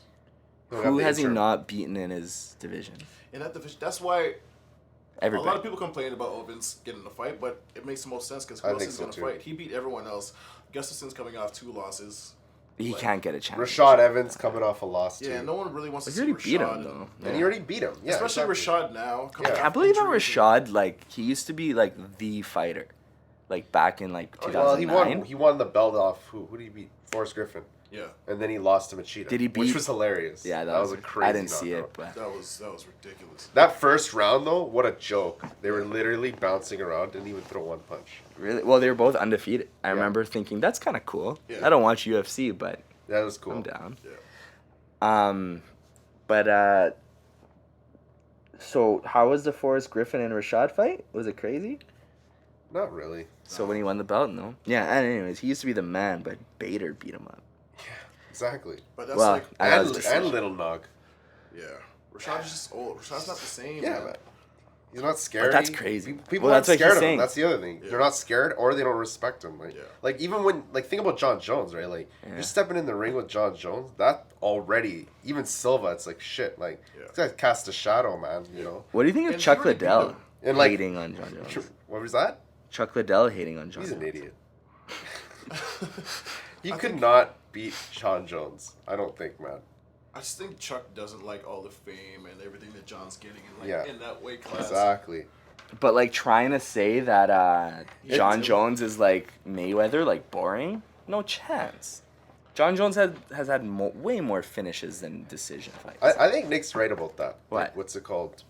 He'll Who have the has he interim. not beaten in his division? In that division, that's why Everybody. a lot of people complain about Owens getting in a fight, but it makes the most sense because who I else think is so, going to too. fight? He beat everyone else. Gustafson's coming off 2 losses. He can't get a chance. Rashad Evans coming off a loss too. Yeah, no one really wants to He see already Rashad. beat him though. And he already beat him. Yeah, Especially exactly. Rashad now. coming Yeah. off I believe that injuries. Rashad, like, he used to be like the fighter, like back in like 2009. Well, he won the belt off who did he beat? Forrest Griffin. Yeah. And then he lost to Machida. Did he Which beat- was hilarious. Yeah, that was a crazy I didn't see knockout. it, but That was ridiculous. That first round, though, what a joke. They were literally bouncing around, didn't even throw one punch. really, well, they were both undefeated. I remember thinking that's kind of cool. Yeah. I don't watch UFC, but That was cool. I'm down. Yeah. But so how was the Forrest Griffin and Rashad fight? Was it crazy? Not really. So when he won the belt, no. Yeah, and anyways, he used to be the man, but Bader beat him up. Exactly. But that's Well, like I know And, it's and Little Nog. yeah. Rashad is just old. Rashad's not the same. Yeah, man. man. He's not scared. that's crazy. People Well, aren't that's what scared he's of him. saying. That's the other thing. Yeah. They're not scared, or they don't respect him. Like, Yeah. like even when, like, think about John Jones, right? Like, Yeah. you're stepping in the ring with John Jones. That already, even Silva, it's like shit. Like, Yeah. this guy cast a shadow, man. You know. What do you think of And he Chuck already beat Liddell him. And, like- hating on John Jones? What was that? Chuck Liddell hating on John He's Jones. an idiot. He could not beat John Jones. I don't think, man. I just think Chuck doesn't like all the fame and everything that John's getting Yeah. in that weight class. Exactly. But like trying to say that John It's- Jones is like Mayweather, like boring, no chance. John Jones has had way more finishes than decision fights. I think Nick's right about that. What? Like, what's it called?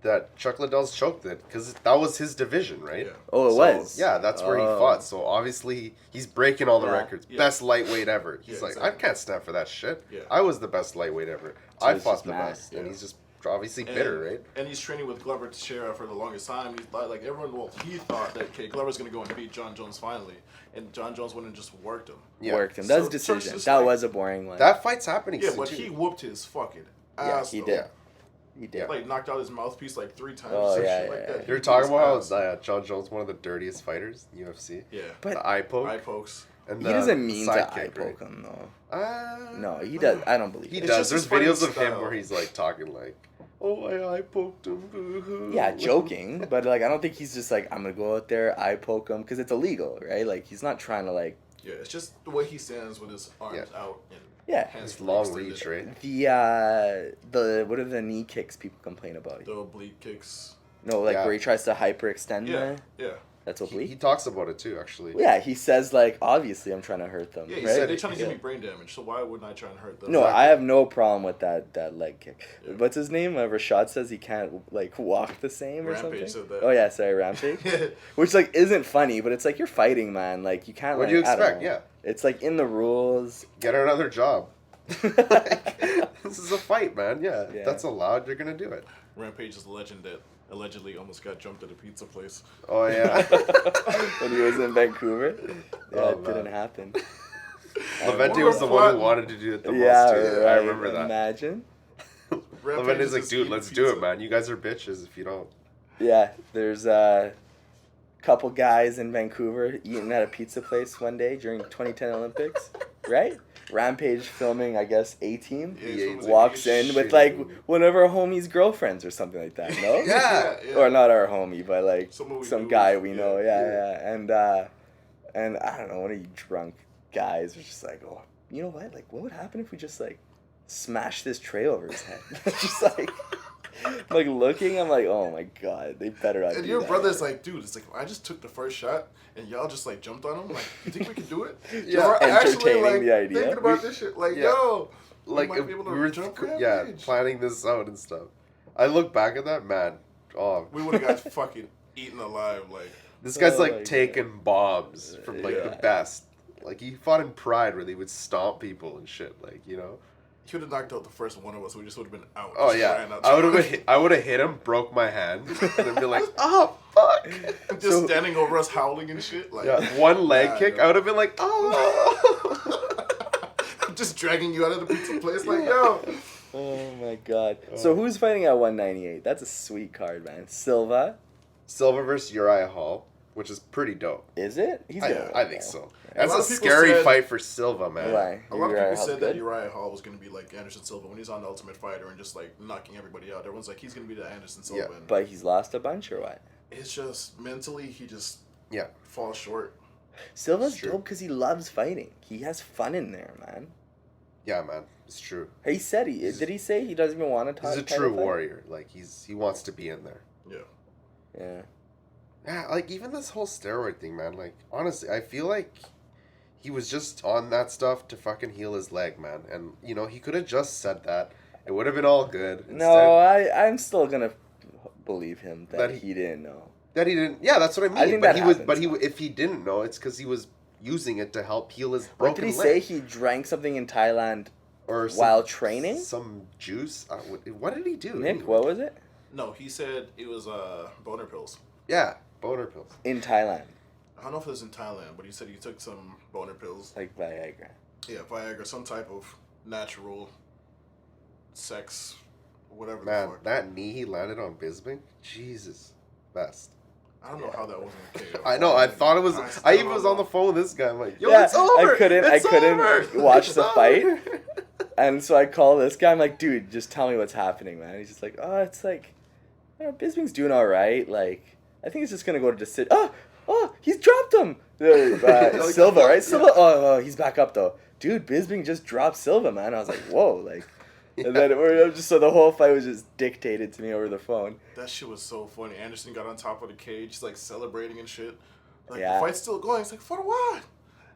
That Chuck Liddell's choked it because that was his division, right? Yeah. Oh, it So, was? Yeah, that's where he Oh. fought. So obviously he's breaking all the Yeah. records. Yeah. Best lightweight ever. He's Yeah, like, exactly. I can't stand for that shit. Yeah. I was the best lightweight ever. So I he's fought just the mad. best, and Yeah. he's just obviously bitter, right? And he's training with Glover Teixeira for the longest time. He's like everyone. Well, he thought that okay, Glover's gonna go and beat John Jones finally, and John Jones went and just worked him. Yeah. Worked him. That's So- so it's decision. just That like- was a boring one. That fight's happening Yeah, soon, but too. he whooped his fucking Yeah, ass. he though. did. Yeah. He did. Like knocked out his mouthpiece like 3 times. Oh, or yeah, shit like yeah, that. yeah. You're He talking beat about his how ass. John Jones one of the dirtiest fighters in UFC. Yeah. But The eye poke. Eye pokes. And he the doesn't mean to sidekick, eye poke right? him though. No, No, he does. I don't believe He it. It's does. just There's his fighting videos of him style. where he's like talking like, "Oh, I poked him." Boo-hoo." Yeah, joking, but like I don't think he's just like I'm gonna go out there, eye poke him because it's illegal, right? Like he's not trying to like Yeah, it's just the way he stands with his arms Yeah. out and Yeah. hands His long extended. reach, right? the what are the knee kicks people complain about? The oblique kicks. No, like Yeah. where he tries to hyperextend. Yeah, the- yeah. That's He oblique. talks about it too, actually. Yeah, he says like obviously I'm trying to hurt them. Yeah, he right? said they're trying to give Yeah. me brain damage, so why wouldn't I try and hurt them? No, Exactly. I have no problem with that leg kick. Yeah. What's his name? Rashad says he can't like walk the same or Rampage something. said that. Oh yeah, sorry, Rampage. Which like isn't funny, but it's like you're fighting, man. Like you can't. What like, do you I don't expect? know. Yeah. It's like in the rules. Get her another job. This is a fight, man. Yeah. Yeah. If that's allowed, you're gonna do it. Rampage is a legend that allegedly almost got jumped at a pizza place. Oh yeah. When he was in Vancouver. Yeah, Oh, it didn't man. happen. Levente was the one who wanted to do it the Yeah, most too. right. I remember that. Imagine. Rampage Levente's is like, just dude, eating let's do pizza. it, man. You guys are bitches if you don't. Yeah, there's a couple guys in Vancouver eating at a pizza place one day during 2010 Olympics, right? Rampage filming, I guess, A-Team. Yeah, Yeah, someone's like, Walks "You in with shitty like movie. one of our homies' girlfriends or something like that, no? Yeah. Or not our homie, but like Someone we some knew. guy we know. Yeah. Yeah. And I don't know, one of you drunk guys was just like, oh, you know what? Like, what would happen if we just like smash this tray over his head? Just like looking, I'm like, oh my god, they better not. And do your that. brother's like, dude, it's like I just took the first shot and y'all just like jumped on him. Like, you think we can do it? Yeah. We're actually Entertaining like the idea. thinking about this shit. Like, Yeah. yo, Like we might be able to we were, jump yeah, Rampage. planning this out and stuff. I look back at that, man. Oh, We would have got fucking eaten alive. Like, this guy's Oh my like taking bombs from like the Yeah. best. Like he fought in Pride where they would stomp people and shit. Like you know. he would have knocked out the first one of us. We just would have been out. Oh Just yeah, ran out. I would have hit him, broke my hand, and then be like, oh fuck. just So- standing over us howling and shit. Like, Yeah, one leg Nah, kick, no. I would have been like, oh. just dragging you out of the pizza place. Like, yo, Oh my god. So who's fighting at 198? That's a sweet card, man. Silva, Silver versus Uriah Hall, which is pretty dope. is it? He's gonna I win, think though. so. A That's lot a of people scary said- fight for Silva, man. Why? a lot of Uriah people Hall's said that good? Uriah Hall was going to be like Anderson Silva when he's on the Ultimate Fighter and just like knocking everybody out. Everyone's like, he's going to be the Anderson Silva. Yeah. And But he's lost a bunch or what? it's just mentally, he just Yeah. falls short. Silva's It's true. dope because he loves fighting. He has fun in there, man. Yeah, man. It's true. He said did he say he doesn't even want to talk? He's a title true fight? warrior. Like he wants to be in there. Yeah. Yeah. Yeah, like even this whole steroid thing, man. Like honestly, I feel like He was just on that stuff to fucking heal his leg, man. And, you know, he could have just said that. It would have been all good. No, I'm still gonna believe him that he didn't know. That he didn't. Yeah, that's what I mean. I think but that he was. happens, But he, though. if he didn't know, it's because he was using it to help heal his What broken did he leg. say? He drank something in Thailand Or while training? Some juice. What did he do? Nick, anyway? what was it? No, he said it was boner pills. Yeah, boner pills. In Thailand, I don't know if it was in Thailand, but he said he took some boner pills. like Viagra. Yeah, Viagra, some type of natural sex, whatever the Man, fuck. that knee he landed on Bisbing. Jesus, best. I don't know how that wasn't a KO. I know. I thought it was. I I still even was don't on the know. phone with this guy. I'm like, yo, Yeah, it's over. I couldn't It's over. watch It's the over." fight. And so I call this guy. I'm like, dude, just tell me what's happening, man. He's just like, oh, it's like, Bisping's doing all right. Like, I think he's just gonna go to decision. Oh, he's dropped him. Silva, right? Silva. Oh, he's back up though. Dude, Bisping just dropped Silva, man. I was like, whoa, like. And then so the whole fight was just dictated to me over the phone. That shit was so funny. Anderson got on top of the cage, he's like celebrating and shit. Like, Yeah. the fight's still going. He's like, for what?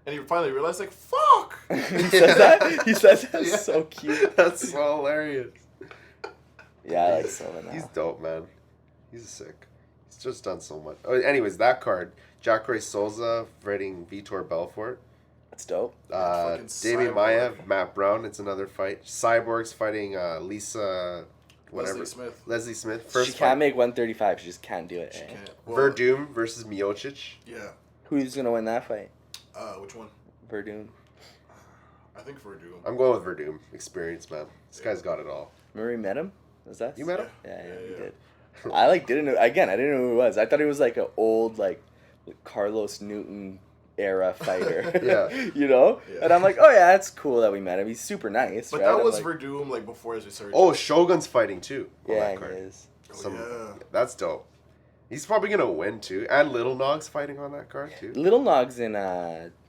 And he finally realized, like, fuck! He says that. He says that. Yeah. So cute. That's so hilarious. Yeah, I like Silva now. He's dope, man. He's sick. He's just done so much. Oh, anyways, that card, Jacare Souza fighting Vitor Belfort. That's dope. Fucking Damian Cyborg. Maiev, Matt Brown. It's another fight. Cyborg's fighting Lisa, whatever. Leslie Smith. First She fight. can't make 135. She just can't do it. She eh? can't. Well, Verdum versus Miocic. Yeah. Who's gonna win that fight? Which one? Verdun. I think Verdum. I'm going with Verdum. Experience, man. This guy's got it all. Remember we met him? Was that? You met him? Yeah, Yeah, we yeah. did. I didn't know. Again, I didn't know who he was. I thought he was like an old Carlos Newton era fighter. Yeah. You know. Yeah. And I'm like, oh yeah, it's cool that we met him. He's super nice. But right? that I'm was like, Verdum, like, before his resurgence. Oh, Shogun's fighting too. On yeah, that he card. is. Oh, yeah. That's dope. He's probably gonna win too. And Little Nog's fighting on that card too. Little Nog's in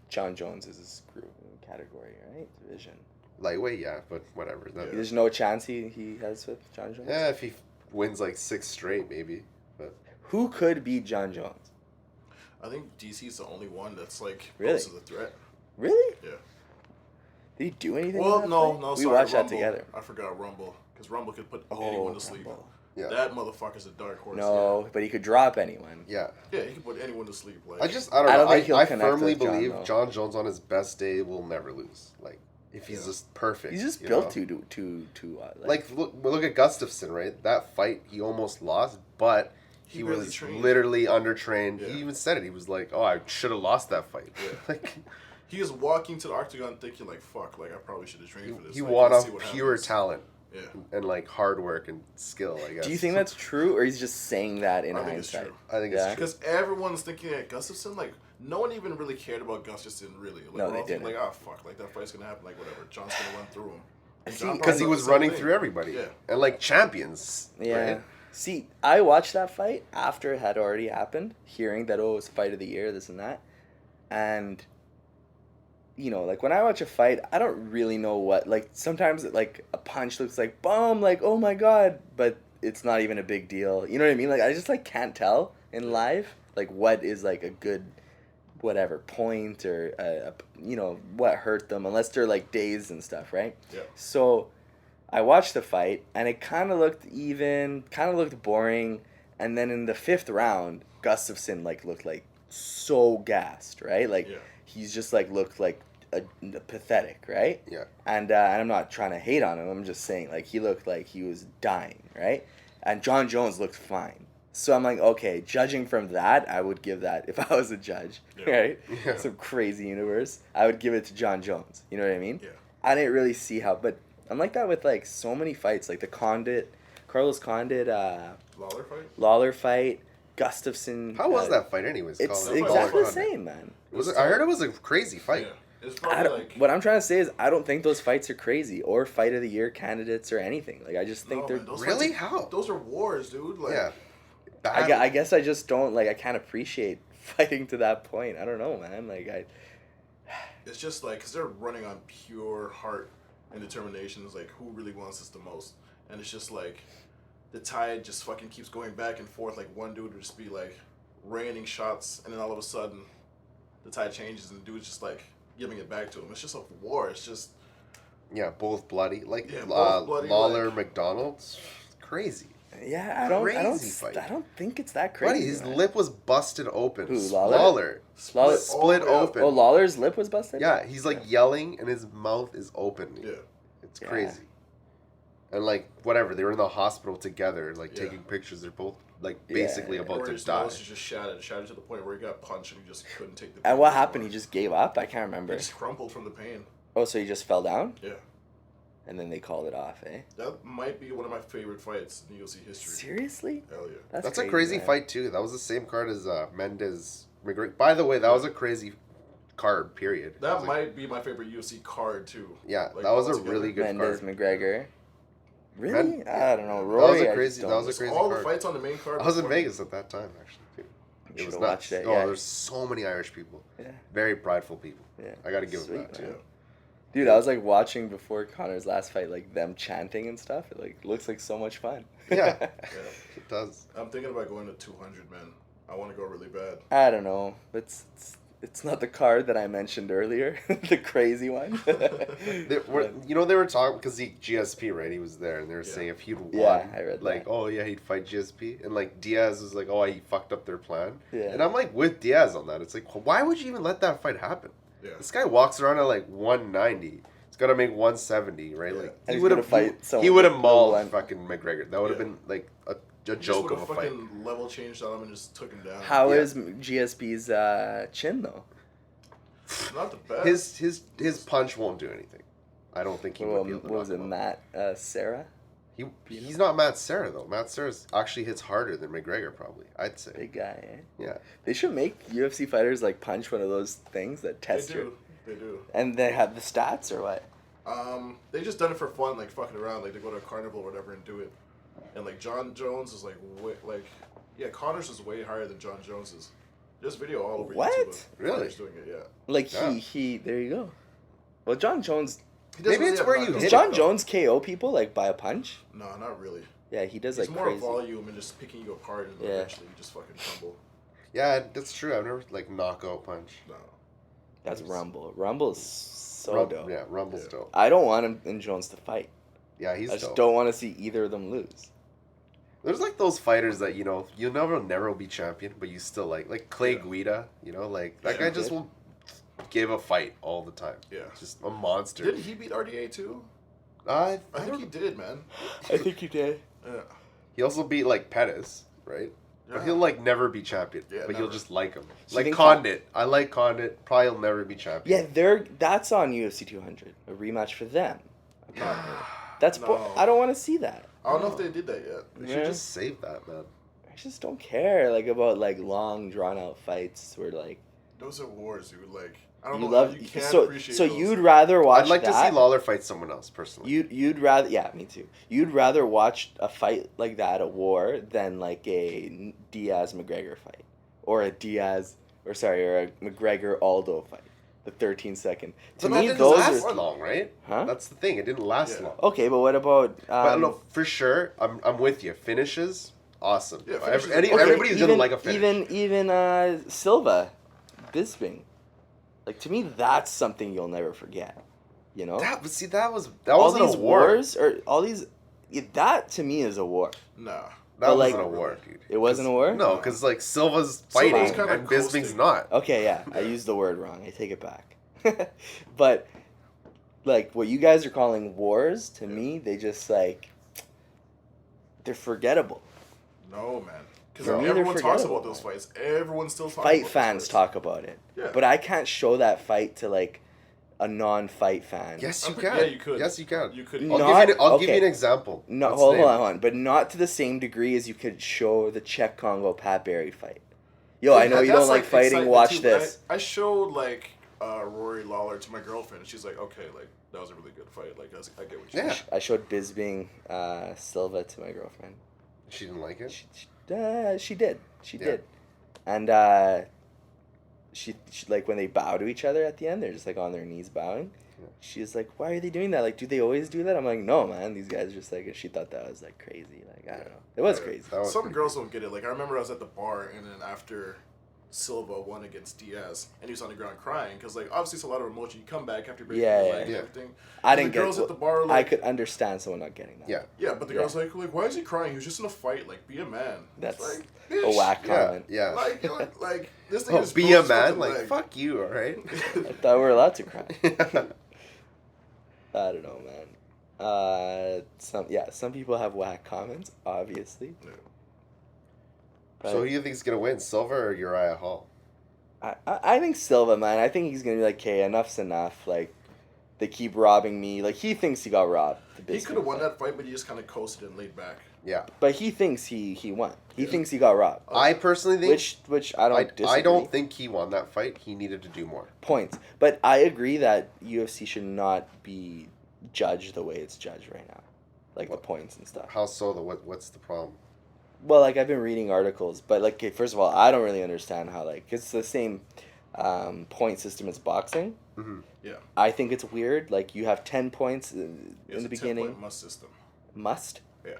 John Jones's group category, right? Division. Lightweight, yeah, but whatever. That- There's no chance he has with John Jones. Yeah, if he wins like 6 straight, maybe. But Who could beat John Jones? I think DC's the only one that's, like, Really? close to the threat. Really? Yeah. Did he do anything? Well, in that no, fight? no, We sorry, watched Rumble. that together. I forgot Rumble. Because Rumble could put Oh, anyone to sleep. Rumble. yeah, That motherfucker's a dark horse. No, but he could drop anyone. yeah. Yeah, he could put anyone to sleep. Like, I don't know. I don't think he'll I connect firmly with John, believe though. John Jones on his best day will never lose. Like if he's Yeah. just perfect. He's just you built know? to Like look at Gustafsson, right? That fight he almost lost, but He he barely was trained. literally undertrained. Yeah. He even said it. He was like, "Oh, I should have lost that fight." Yeah. like he was walking to the octagon thinking, like, fuck, like, I probably should have trained for this. he Like, won let's off see what pure happens. talent Yeah. and like hard work and skill. I guess. Do you think that's true, or he's just saying that in I think it's hindsight? true. I think Yeah. it's true. Because everyone's thinking that Gustafsson, like, no one even really cared about Gustafsson, really. Like, No, we're they all thinking, didn't. like, oh, fuck, like, that fight's gonna happen, like, whatever. John's gonna run through him. And See, John Because probably he thought was the same running thing. through everybody. Yeah. And like champions. Yeah. Right? See, I watched that fight after it had already happened, hearing that, oh, it's fight of the year, this and that. And, you know, like, when I watch a fight, I don't really know what, like, sometimes, like, a punch looks like, boom, like, oh my god, but it's not even a big deal. You know what I mean? Like, I just, like, can't tell in live, like, what is, like, a good, whatever, point or, you know, what hurt them, unless they're, like, dazed and stuff, right? Yeah. So I watched the fight, and it kind of looked even, kind of looked boring. And then in the 5th round, Gustafsson looked like so gassed, right? Like Yeah. he's just looked like a pathetic, right? Yeah. And I'm not trying to hate on him. I'm just saying he looked like he was dying, right? And John Jones looked fine. So I'm like, okay, judging from that, I would give that if I was a judge, Yeah. right? Yeah. Some crazy universe, I would give it to John Jones. You know what I mean? Yeah. I didn't really see how, but I'm like that with so many fights, like the Carlos Condit, Lawler fight? Lawler fight, Gustafsson. How was that fight anyways? It's Colin? exactly the Colin? same, man. Was it, I heard it was a crazy fight. Yeah. It's I probably don't, like. what I'm trying to say is I don't think those fights are crazy or fight of the year candidates or anything. Like I just think No, they're. man, those Really? fights- How? Those are wars, dude. Like, Yeah. I guess I just don't I can't appreciate fighting to that point. I don't know, man. It's just like, because they're running on pure heart and determination. It's like, who really wants this the most? And it's just like, the tide just fucking keeps going back and forth. Like, one dude would just be like raining shots, and then all of a sudden, the tide changes, and the dude's just like giving it back to him. It's just a war. It's just Yeah, both bloody. Like both bloody, Lawler, like- McDonald's, crazy. Yeah, Crazy fight. I don't think it's that Buddy, crazy. his man. lip was busted open. Who, Lawler? Lawler. Lawler- Split Oh, yeah. open. Oh, Lawler's lip was busted. Yeah, he's like yelling and his mouth is open. yeah. It's Yeah. crazy. And like whatever, they were in the hospital together, like Yeah. taking pictures. They're both like Yeah. basically about Where to his die. nose is just shattered to the point where he got punched and he just couldn't take the. And pain what anymore. happened? He just gave up. I can't He remember. just crumpled from the pain. Oh, so he just fell down, Yeah, and then they called it off, eh? that might be one of my favorite fights in UFC history. Seriously? Hell yeah. That's a crazy man. fight too. That was the same card as Mendez McGregor. By the way, that was a crazy card. Period. It That was like- might be my favorite UFC card too. Yeah, Like, that was a altogether. really good Mendes card. McGregor. Really? Men- I don't know. That Rory, was a I crazy. just That don't- was a crazy All card. the fights on the main card. I was in before- Vegas at that time actually too. It was Should've nuts. watched it, Oh, yeah. there's so many Irish people. Yeah. Very prideful people. Yeah. I got to give them Sweet, that too. man. Dude, I was like watching before Connor's last fight, like them chanting and stuff. It like looks like so much fun. Yeah. Yeah. It does. I'm thinking about going to 200, man. I want to go really bad. I don't know. It's not the card that I mentioned earlier, the crazy one. They were, you know, they were talking because GSP, right? He was there, and they were Yeah. saying if he'd won, Yeah, I read like, that. oh yeah, he'd fight GSP, and like Diaz was like, oh, he fucked up their plan. Yeah. And I'm like with Diaz on that. It's like, why would you even let that fight happen? Yeah. This guy walks around at like 190. He's got to make 170, right? Yeah. Like And he he's would gonna have fight someone He would have with mauled no one. fucking McGregor. That would have Yeah. been like a Just joke would of have a fight. fucking level changed on him and just took him down. How Yeah. is GSP's chin though? Not the best. His punch won't do anything. I don't think he would be able to What was knock it, him out. Matt Sarah? He's not Matt Serra though. Matt Serra actually hits harder than McGregor probably. I'd say. Big guy, eh? Yeah. They should make UFC fighters like punch one of those things that They test your. do. They do. And they have the stats or what? They just done it for fun, like fucking around, like they go to a carnival or whatever and do it. And like John Jones is like Connor's is way higher than John Jones's. There's video all over What? YouTube. Of Really? fighters doing it, yeah. Like Yeah. he there you go. Well, John Jones. He doesn't Maybe it's have where knockouts. you Does hit John it, though. Jones KO people like by a punch? No, not really. Yeah, he does It's like more crazy. volume and just picking you apart and Yeah. eventually you just fucking crumble. Yeah, that's true. I've never like knockout punch. No. That's Rumble. Rumble's so Rum- dope. Yeah, Rumble's Yeah. dope. I don't want him and Jones to fight. Yeah, he's I just dope. don't want to see either of them lose. There's like those fighters that you'll never be champion, but you still like Clay Yeah. Guida. Like that Yeah, guy he just did. will give a fight all the time. Yeah. Just a monster. Didn't he beat RDA too? I I think he did, man. I think you did. Yeah. He also beat like Pettis, right? But Yeah. he'll like never be champion. Yeah, but you'll never. just like him. So you Like think Condit. I like Condit. Probably will never be champion. Yeah, that's on UFC 200. A rematch for them. Apparently. That's No. I don't want to see that. I don't know if they did that yet. They Yeah. should just save that, man. I just don't care about long drawn out fights where like Those are wars, dude. Like I don't you know. love You can't so appreciate so those. you'd rather watch I'd like to that. see Lawler fight someone else personally. You'd rather, yeah, me too. You'd rather watch a fight like that at war than like a Diaz McGregor fight, or a McGregor Aldo fight, the 13-second. To But that me, didn't those last are long, right? Huh? That's the thing. It didn't last Yeah. long. okay. But what about? But no, for sure, I'm with you. Finishes, awesome. Yeah, finishes- Everybody's even, gonna like a finish. Even Silva, Bisping, like to me, that's something you'll never forget. You know, That all wasn't these a war. wars or all these. That to me is a war. Nah. That but, wasn't like, a war, dude. it wasn't a war? No, because like Silva's fighting kinda and Bisping's coasting. not. Okay, yeah, I used the word wrong. I take it back. But like what you guys are calling wars, to me, they just like they're forgettable. No, man. Because For me, they're everyone talks forgettable, about those man. fights. Everyone still talks Fight about fans those fights. talk about it, Yeah. but I can't show that fight to like a non-fight fan. Yes, you I'm can. yeah, you could. Yes, you can. You could. No. I'll give you okay. an example. No, What's hold the name? on, but not to the same degree as you could show the Czech Congo Pat Barry fight. Yo, I know you That's don't like fighting. excitement Watch too, this. I showed like Rory Lawler to my girlfriend, and she's like, "Okay, like that was a really good fight. Like I get what you." Yeah. I showed Bisping Silva to my girlfriend. She didn't like it. She did. She Yeah. did. And she like when they bow to each other at the end, they're just like on their knees bowing. Yeah. She's like, "Why are they doing that? Like, do they always do that?" I'm like, "No, man. These guys are just like." She thought that was like crazy. Like, I don't know. It was crazy. That was Some pretty girls don't get it. Like I remember I was at the bar, and then after Silva won against Diaz, and he was on the ground crying because, like, obviously it's a lot of emotion. You come back after breaking Yeah, your yeah, leg and yeah. everything. I And didn't the girls get. at the bar, I like, could understand someone not getting that. Yeah. yeah, but the Yeah. girls like, why is he crying? He was just in a fight. Like, be a man. That's It's like, a bitch. whack Yeah. comment. Yeah. Like, like this thing Oh, is be a man? Like, fuck you, alright? I thought we were allowed to cry. I don't know, man. Some people have whack comments, obviously. Yeah. But So who do you think is gonna win, Silva or Uriah Hall? I think Silva, man. I think he's gonna be like, okay, enough's enough. Like, they keep robbing me. Like, he thinks he got robbed. He could have won that fight, but he just kind of coasted and laid back. Yeah. But he thinks he won. He thinks he got robbed. I personally think Which I don't disagree. I don't think he won that fight. He needed to do more. Points. But I agree that UFC should not be judged the way it's judged right now. Like, the points and stuff. How so? What's the problem? Well, like, I've been reading articles, but, like, okay, first of all, I don't really understand how, like, it's the same point system as boxing. Mm-hmm. Yeah. I think it's weird. Like, you have 10 points in It's the a beginning. 10-point must system. Must? Yeah.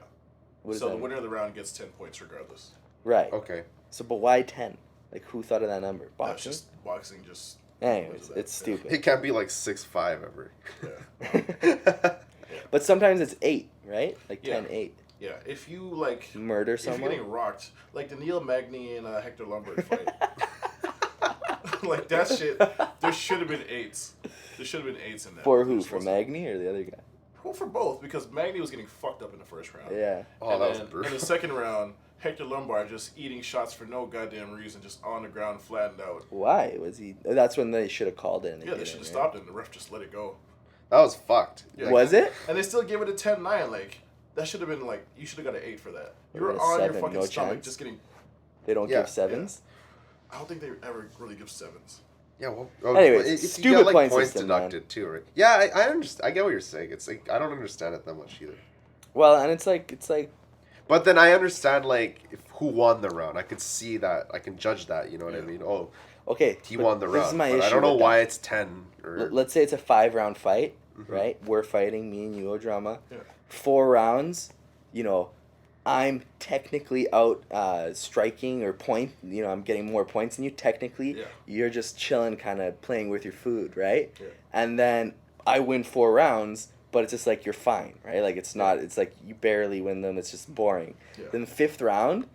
What is So that? the winner of the round gets 10 points regardless. Right. Okay. So, but why 10? Like, who thought of that number? That's Boxing? just boxing. Just Anyways, that. it's stupid. It can't be like 6'5" ever. Yeah. But sometimes it's 8, right? Like Yeah. 10-8. Yeah. If you like Murder if you're someone? getting rocked, like the Neil Magny and Hector Lombard fight. Like that shit. There should have been 8s. There should have been 8s in that. For who? There's For supposed to- Magny or the other guy? Well, for both, because Magny was getting fucked up in the first round. Yeah. Oh, And that was then brutal. in the second round, Hector Lombard just eating shots for no goddamn reason, just on the ground, flattened out. Why? Was he... That's when they should have called it. And Yeah, they didn't, should have right? stopped it, and the ref just let it go. That was fucked. Yeah. Was it? And they still gave it a 10-9. Like, that should have been, like, you should have got an 8 for that. You were Yeah, on your 7, fucking no stomach chance. just getting... They don't Yeah, give 7s? I don't think they ever really give 7s. Yeah, well, Anyways, if you stupid got, like, point points system, deducted too, right? Yeah, I understand. I get what you're saying. It's like I don't understand it that much either. Well, and it's like... But then I understand like who won the round. I could see that. I can judge that. You know what I mean? Oh, Okay. he but won the this round. is my But I issue don't know with why that. it's 10 or. Let's say it's a 5-round fight, Mm-hmm. right? We're fighting, me and you, O'Drama. Yeah. 4 rounds, you know, I'm technically out striking or point. You know, I'm getting more points than you. Technically, Yeah. you're just chilling, kind of playing with your food, right? Yeah. And then I win 4 rounds, but it's just like you're fine, right? Like it's not. It's like you barely win them. It's just boring. Yeah. Then the 5th round,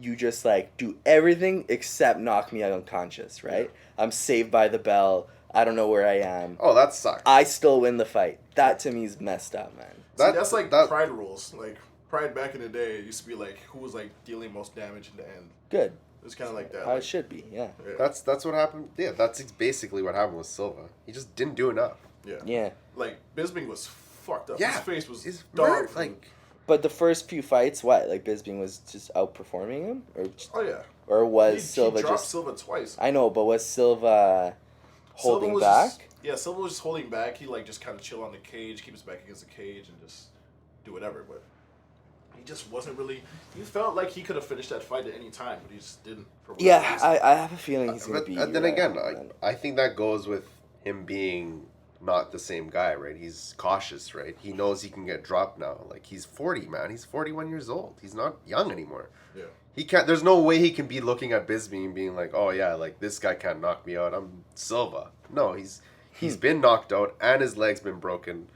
you just like do everything except knock me unconscious, right? I'm saved by the bell. I don't know where I am. Oh, that sucks. I still win the fight. That to me is messed up, man. See, that's like Pride rules. Like, Pride back in the day, it used to be like, who was like dealing most damage in the end. Good. It's kind of like that. How like, it should be, yeah. yeah. That's what happened. Yeah, that's basically what happened with Silva. He just didn't do enough. Yeah. Yeah. Like, Bisping was fucked up. Yeah, His face was his dog murder, food. like But the first few fights, what? Like Bisping was just outperforming him, Oh, yeah. or was He Silva dropped just? Silva twice. I know, but was Silva holding Silva was back? Just, yeah, Silva was just holding back. He, like, just kind of chill on the cage, keep his back against the cage, and just do whatever. But he just wasn't really... You felt like he could have finished that fight at any time, but he just didn't. For whatever Yeah, reason. I have a feeling he's gonna but be. then right again, on, man. I think that goes with him being not the same guy, right? He's cautious, right? He knows he can get dropped now. Like, he's 40, man. He's 41 years old. He's not young anymore. Yeah. He can't. There's no way he can be looking at Bisping and being like, "Oh yeah, like this guy can't knock me out. I'm Silva." No, he's been knocked out and his leg's been broken.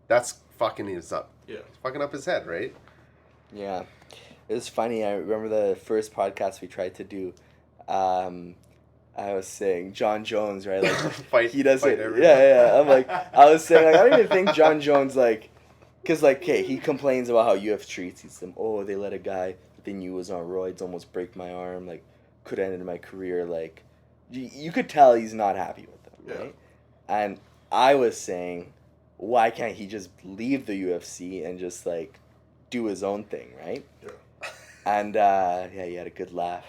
That's fucking his up. Yeah. It's fucking up his head, right? Yeah, it was funny. I remember the first podcast we tried to do. I was saying John Jones, right? Like he doesn't. fight everyone. Yeah. I'm like, I was saying, like, I don't even think John Jones like, cause like, okay, he complains about how UF treats. He's them. Oh, they let a guy that they knew was on roids almost break my arm. Like, could have ended my career. Like, you could tell he's not happy with them, right? And I was saying, why can't he just leave the UFC and just like do his own thing, right? Yeah. And yeah, he had a good laugh.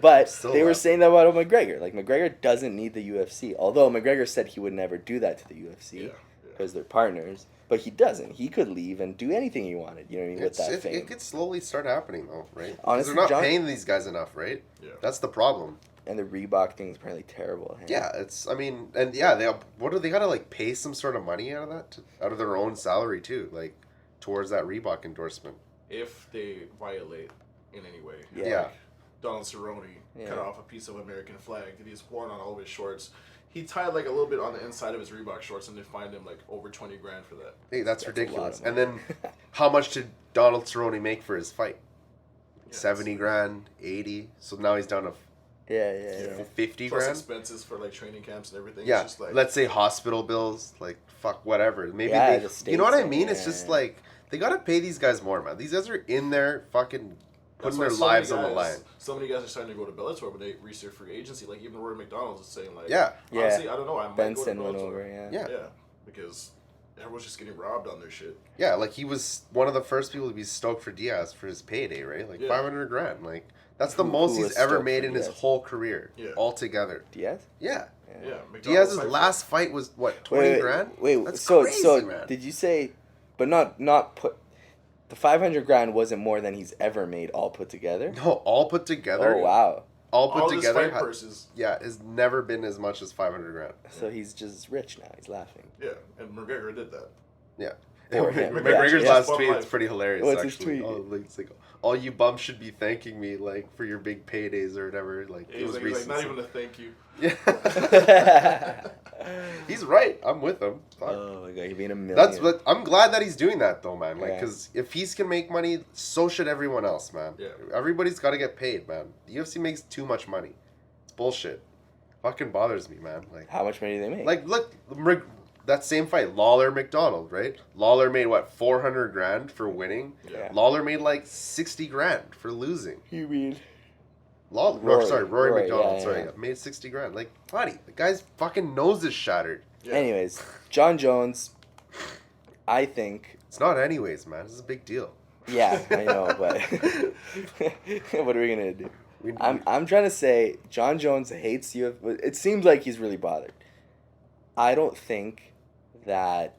But Still they were laughing. saying that about McGregor. Like, McGregor doesn't need the UFC. Although McGregor said he would never do that to the UFC because they're partners. But he doesn't. He could leave and do anything he wanted. You know what I mean? With that fame. It could slowly start happening though, right? 'Cause Honestly, they're not John- paying these guys enough, right? Yeah. That's the problem. And the Reebok thing is apparently terrible. Hey? Yeah, it's. I mean, and yeah, what do they gotta like pay some sort of money out of that, out of their own salary too, like towards that Reebok endorsement. If they violate in any way. Yeah. Yeah. Like, Donald Cerrone cut off a piece of American flag that he's worn on all of his shorts. He tied like a little bit on the inside of his Reebok shorts, and they fined him like over $20,000 for that. Hey, that's ridiculous. a lot And of money. then, how much did Donald Cerrone make for his fight? Yeah, 70 grand, 80. So now he's down to Yeah. 50 Plus grand. expenses for like training camps and everything. Yeah, It's just like, let's say hospital bills, like fuck whatever. Maybe Yeah, they, the you know what I states, mean? It's yeah, just yeah. like they gotta pay these guys more, man. These guys are in there fucking that's putting why their so many lives on the guys- line. So many guys are starting to go to Bellator when they reach their free agency. Like even Rory McDonald is saying like, Yeah. honestly, I don't know. I might Benson go went to Bellator. over, yeah. Yeah. Yeah, because everyone's just getting robbed on their shit. Yeah, like he was one of the first people to be stoked for Diaz for his payday, right? Like Yeah. 500 grand. Like that's the Who most was he's ever stoked made for in his Diaz? whole career, Yeah. altogether. Diaz? Yeah. Yeah, McDonald's Diaz's like- last fight was what 20 grand? Wait, That's so crazy, man. did you say, but not put, the 500 grand wasn't more than he's ever made all put together? No, all put together. Oh wow. All put all his together. fight purses. Yeah, has never been as much as 500 grand. So he's just rich now. He's laughing. Yeah, and McGregor did that. Yeah. Or him. McGregor's Yeah. last Bum tweet is life. pretty hilarious. What's his actually. tweet? Oh, like, it's like, all you bums should be thanking me like for your big paydays or whatever. Like Yeah, it was he's like, recent. not even a thank you. Yeah. He's right. I'm with him. Fuck. Oh my god, he's being a million. That's what I'm glad that he's doing that though, man. Like, Yeah. because if he's can make money, so should everyone else, man. Yeah. Everybody's got to get paid, man. The UFC makes too much money. It's bullshit. Fucking bothers me, man. Like, How much money do they make? look, that same fight, Lawler McDonald, right? Lawler made what 400 grand for winning. Yeah. Lawler made like 60 grand for losing. You mean? Rory Rory, McDonald. yeah, sorry, yeah. made 60 grand. Like, buddy, the guy's fucking nose is shattered. Yeah. Anyways, John Jones, I think. It's not anyways, man. This is a big deal. Yeah, I know, but what are we gonna do? I'm trying to say John Jones hates you. It seems like he's really bothered. I don't think that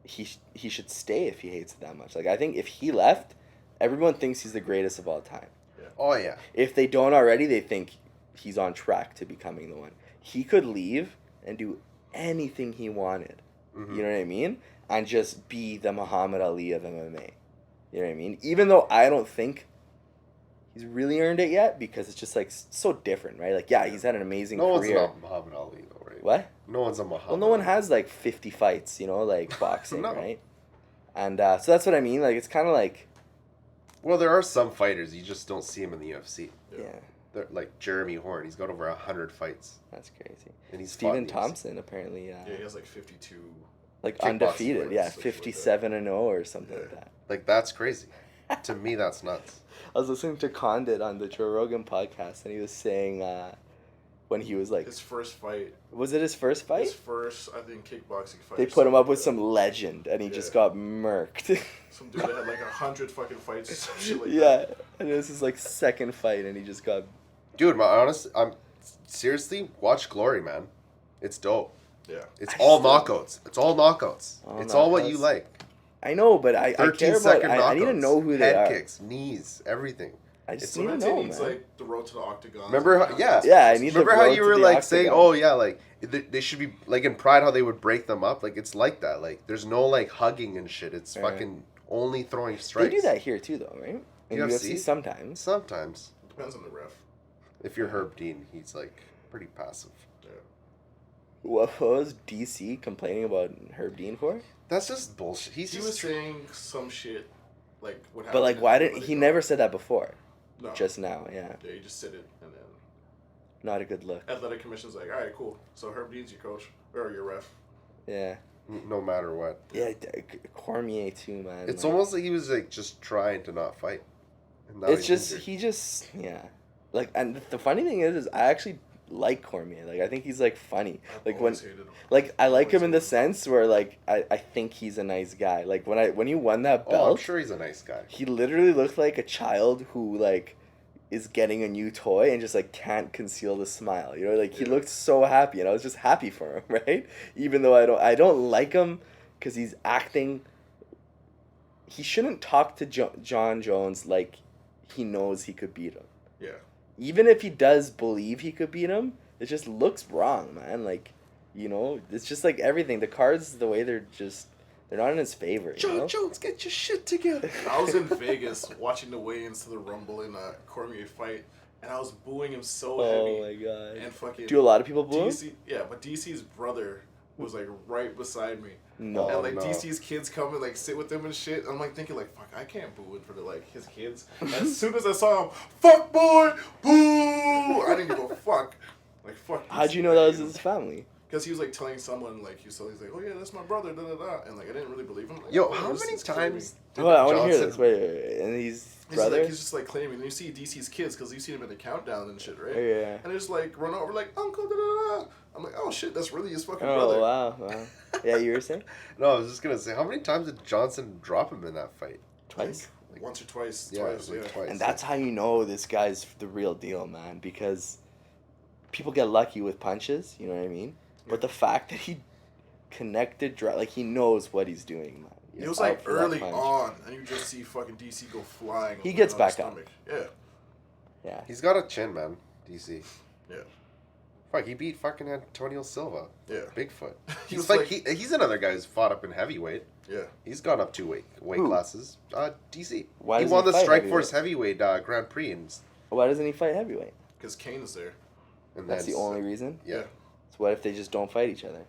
he should stay if he hates it that much. Like I think if he left, everyone thinks he's the greatest of all time. Oh yeah. If they don't already, they think he's on track to becoming the one. He could leave and do anything he wanted. Mhm. You know what I mean? And just be the Muhammad Ali of MMA. You know what I mean? Even though I don't think he's really earned it yet because it's just like so different, right? Like, yeah, he's had an amazing No one's career. a Muhammad Ali though, right? What? No one's a Muhammad. Well, no one Ali. has like 50 fights, you know, like boxing, No. right? And so that's what I mean. Like, it's kind of like, Well, there are some fighters you just don't see him in the UFC. yeah, They're like Jeremy Horn. He's got over 100 fights, that's crazy. and he's fought Stephen in the UFC. Thompson apparently, Yeah, he has like 52. like kickboxing undefeated, fights, yeah, stuff like that. 57-0 or something like Yeah. that. Like that's crazy. To me, that's nuts. I was listening to Condit on the Joe Rogan podcast, and he was saying when he was like, His first fight. was it his first fight? His first, I think, kickboxing fight. They or put him something up with like some that. legend, and he just Yeah. got murked. Some dude that had like 100 fucking fights or some shit like Yeah, that. and it was his like second fight, and he just got. Dude, I'm seriously watch Glory, man. It's dope. Yeah. It's I all still- knockouts. It's all knockouts. All It's all what you knockouts. like. I know, but I 13 care about. second I need to knockouts, know who they head are. kicks, knees, everything. I just It's need to Sometimes know, he needs man. like the road to the octagon. Remember how- yeah. Yeah, I need the Remember how road you to were the like saying, octagon. "Oh yeah, like they should be like in Pride how they would break them up." Like it's like that. Like there's no like hugging and shit. It's Right. fucking only throwing They strikes. do that here too, though, right? In UFC? UFC sometimes. Sometimes. Depends on the ref. If you're Herb Dean, he's like pretty passive. Yeah. What was DC complaining about Herb Dean for? That's just bullshit. He He's was just saying some shit like what happened. But like, in why didn't he Politico. never said that before? No. Just now, yeah. Yeah, he just said it, and then Not a good look. athletic commission's like, all right, cool. So Herb Dean's your coach or your ref. Yeah. no matter what. Yeah, Cormier too, man. It's like, almost like he was like just trying to not fight. And now It's he's just injured. he just yeah. Like, and the funny thing is I actually like Cormier. Like, I think he's like funny. I've Like when always hated him. like I like him Always in the hated him. sense where like I think he's a nice guy. Like when he won that Oh, I'm belt, sure he's a nice guy. he literally looked like a child who like is getting a new toy and just like can't conceal the smile. You know, like he Yeah. looked so happy, and I was just happy for him, right? Even though I don't like him because he's acting. He shouldn't talk to John Jones like he knows he could beat him. Yeah. Even if he does believe he could beat him, it just looks wrong, man. Like, you know, it's just like everything. The cards, the way they're just They're not in his favor. You know? John Jones, get your shit together. I was in Vegas watching the weigh-ins to the Rumble in a Cormier fight, and I was booing him so heavy. Oh my god. And fucking Do a lot of people boo him? DC, yeah, but DC's brother was like right beside me. No. And like no. DC's kids come and like sit with them and shit. I'm like thinking like, fuck, I can't boo in front of like his kids. And as soon as I saw him, fuck boy, boo! I didn't give a fuck. Like fuck. How'd you know that was his family? Because he was like telling someone like he's like, oh yeah, that's my brother, da da da, and like I didn't really believe him. Like, Yo, oh, how this many is killing me. times did Hold on, I want to hear Johnson- this. Wait. And he's He's brother? like he's just like claiming. And you see DC's kids because you see him in the countdown and shit, right? Yeah. And they just like run over like uncle, da da da. I'm like, oh shit, that's really his fucking Oh, brother. wow. Yeah, you were saying? No, I was just gonna say, how many times did Johnson drop him in that fight? Twice. Like, once or twice. Yeah, Twice. like Yeah. twice. And that's how you know this guy's the real deal, man. Because people get lucky with punches, you know what I mean? But the fact that he connected, like he knows what he's doing, man. It He's was out like for that early punch. on, and you just see fucking DC go flying. He over gets another back up. stomach. Yeah. Yeah. He's got a chin, man. DC. Yeah. Fuck, he beat fucking Antonio Silva. Yeah. Bigfoot. He He's was like, like- he's another guy who's fought up in heavyweight. Yeah. He's gone up 2 weight Who? classes. DC. Why he doesn't won he the fight Strikeforce heavyweight Grand Prix, and Why doesn't he fight heavyweight? Because Kane's there. That's the only reason? Yeah. So what if they just don't fight each other?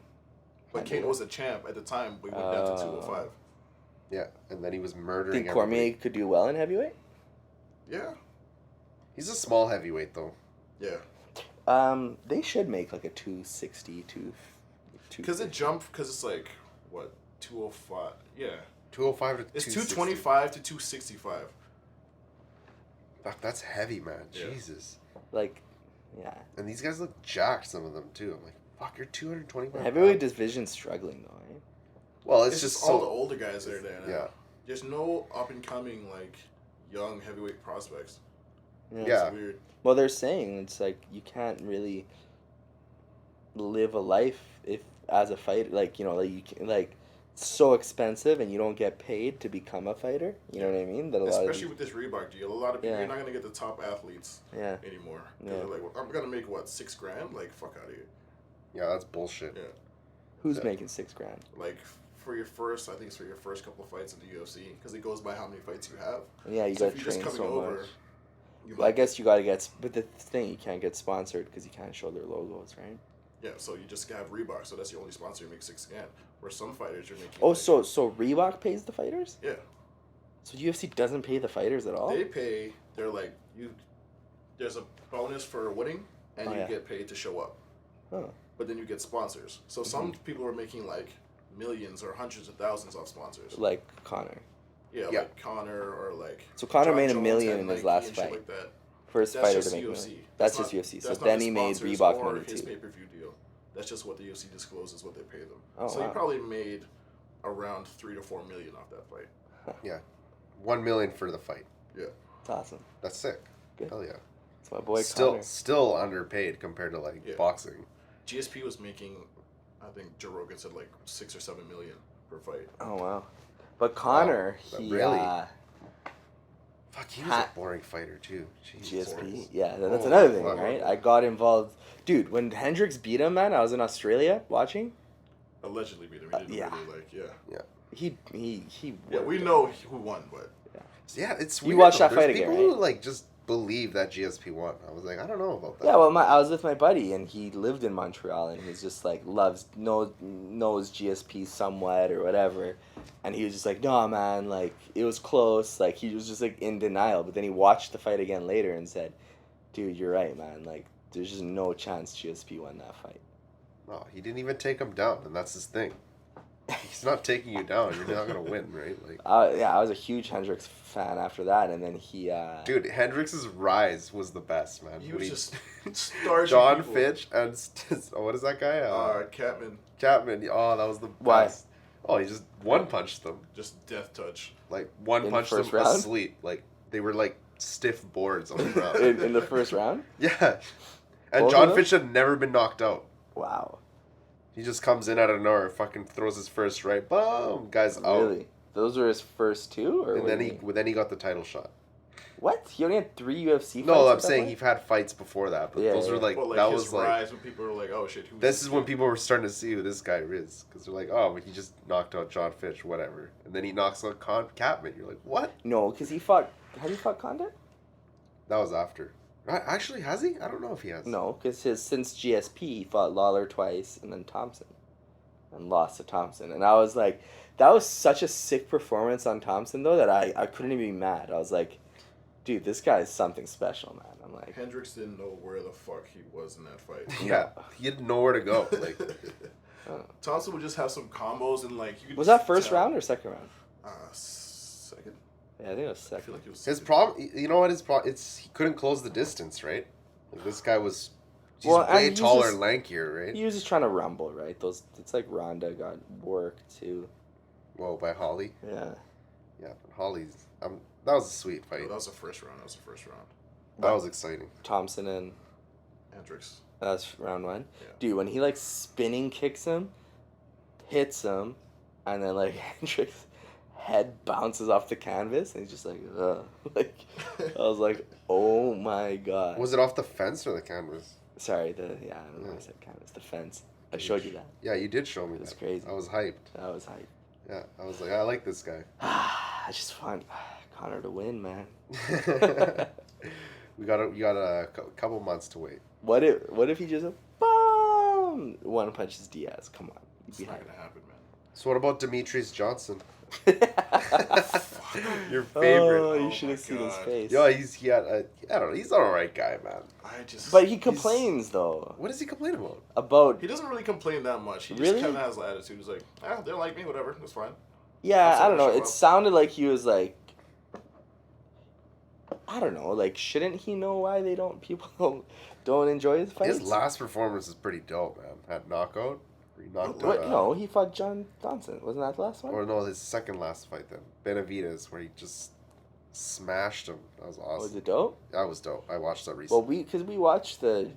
But Kane was a champ at the time. We went down to 205. Yeah, and then he was murdering. Think Cormier everybody. could do well in heavyweight? Yeah. He's a small heavyweight though. Yeah. They should make like a 260, Because it jumped, because it's like, what, 205? Yeah. 205 to It's 260. 225 to 265. Fuck, that's heavy, man. Yeah. Jesus. like, yeah. And these guys look jacked. Some of them too. I'm like, fuck, you're 225. The heavyweight pounds. division's struggling though, right? Well, It's it's, just just all the so. older guys that are there now. Yeah. There's no up and coming, like, young heavyweight prospects. Yeah. It's weird. Well, they're saying it's like you can't really live a life if as a fighter, like you know, like you can, like it's so expensive and you don't get paid to become a fighter. You know what I mean? That a lot Especially of with this Reebok deal, a lot of people, Yeah. you're not going to get the top athletes yeah. anymore. Yeah. They're like, well, I'm going to make, what, $6,000? Like, fuck out of here. Yeah, that's bullshit. Yeah. Who's Yeah. making $6,000? Like, for your first, I think it's for your first couple of fights in the UFC, because it goes by how many fights you have. Yeah, you So got if to you're just train coming so over, much. you Well, I might- guess you got to get, but the thing you can't get sponsored because you can't show their logos, right? Yeah, so you just have Reebok, so that's your only sponsor. You make $6,000. Where some fighters, you're making. Oh, like- so Reebok pays the fighters? Yeah, So UFC doesn't pay the fighters at all? they pay. They're like you. There's a bonus for winning, and Oh, you yeah. get paid to show up. Oh. But then you get sponsors. So some Mm-hmm. people are making like millions or hundreds of thousands off sponsors. Like Connor. Yeah, Yeah. like Connor or like. So Connor John made $1 Jones million had in his Nike last and shit fight. Like that. First That's fighter just to make UFC. million. That's just not- UFC. So that's not then the he made sponsors Reebok or money his too. pay-per-view deal. That's just what the UFC discloses what they pay them. Oh, so wow. he probably made around 3 to 4 million off that fight. Yeah. 1 million for the fight. Yeah. It's awesome. That's sick. Good. Hell yeah. It's my boy Still, Connor. still underpaid compared to like Yeah. boxing. GSP was making, I think Joe Rogan said like 6 or 7 million per fight. Oh wow. But Connor, But he really? Fuck, he was Ha- a boring fighter too. Jesus. GSP. Yeah, that's Oh, another thing, fuck. right? I got involved. Dude, when Hendricks beat him, man, I was in Australia watching. Allegedly beat him. He didn't yeah. really like, yeah. He Yeah, worked we him. know who won, but Yeah, it's You weird. watched though. that fight There's again, people who right? like just believe that GSP won. I was like, I don't know about that. Yeah, well, I was with my buddy, and he lived in Montreal, and he's just like knows GSP somewhat or whatever, and he was just like, no, man, like it was close, like he was just like in denial, but then he watched the fight again later and said, dude, you're right, man, like there's just no chance GSP won that fight. No, he didn't even take him down, and that's his thing. He's not taking you down. You're not gonna win, right? Like, Yeah, I was a huge Hendricks fan after that, and then he. dude, Hendricks' rise was the best, man. he When was just starching John people. Fitch and what is that guy? Catman, Chapman. Oh, that was the Why? best. Oh, he just one punched them. just death touch. Like one In the punched them first round? asleep. Like they were like stiff boards on the ground. in the first round. Yeah, and Both John of them? Fitch had never been knocked out. Wow. He just comes in out of nowhere, fucking throws his first right, boom, guy's out. Really? Those were his first two, or And what then do he you mean? then he got the title shot. What? He only had 3 UFC fights. No, at I'm that saying point? he's had fights before that, but Yeah, those yeah. were like But like that his was like rise when people were like, "Oh shit, who's this is when kid? people were starting to see who this guy is because they're like, oh, but he just knocked out John Fitch, whatever, and then he knocks out Catman. You're like, what? No, because he fought. Had he fought Condit? That was after. Actually, has he? I don't know if he has. No, because since GSP he fought Lawler twice and then Thompson, and lost to Thompson. And I was like, that was such a sick performance on Thompson though that I couldn't even be mad. I was like, dude, this guy is something special, man. I'm like, Hendricks didn't know where the fuck he was in that fight. Yeah, he had nowhere to go. Like, Thompson would just have some combos and like. You could was just that first tell- round or second round? Second. Yeah, I think it was I feel second. like it was. his second. problem, you know what his problem? It's he couldn't close the distance, right? Like, this guy was. He's Well, and way he's taller, just- and lankier, right? He was just trying to rumble, right? It's like Ronda got worked too. Whoa, by Holly. Yeah. Yeah, but Holly's. That was a sweet No, fight. that was the first round. That was exciting. Thompson and Hendricks. that's round 1. Yeah. Dude, when he like spinning kicks him, hits him, and then like Hendricks' head bounces off the canvas, and he's just like, ugh. Like, I was like, oh my god. Was it off the fence or the canvas? Sorry, I don't know why I said canvas. The fence. I showed you that. Yeah, you did show me It was that. crazy. I was hyped. That was hype. Yeah, I was like, I like this guy. I just want Connor to win, man. We got a couple months to wait. What if he just boom one punches Diaz? Come on, you'd It's be not hype. gonna happen, man. So what about Demetrius Johnson? Your favorite. Oh, you Oh should my have seen his God. face. Yo, I don't know. He's an alright guy, man. But he he's- complains though What does he complain about? about He doesn't really complain that much. He Really? just kind of has the attitude. He's like, they don't like me, whatever. That's fine. yeah. That's I don't know. how I show It up. sounded like he was like, I don't know. Like, shouldn't he know why people don't enjoy his fights? His last performance is pretty dope, man. That knockout. Where he knocked What? out, No, he fought John Johnson. Wasn't that the last one? Or no, his second last fight then. Benavidez, where he just smashed him. That was awesome. Was it dope? That was dope. I watched that Well, recently. because we watched the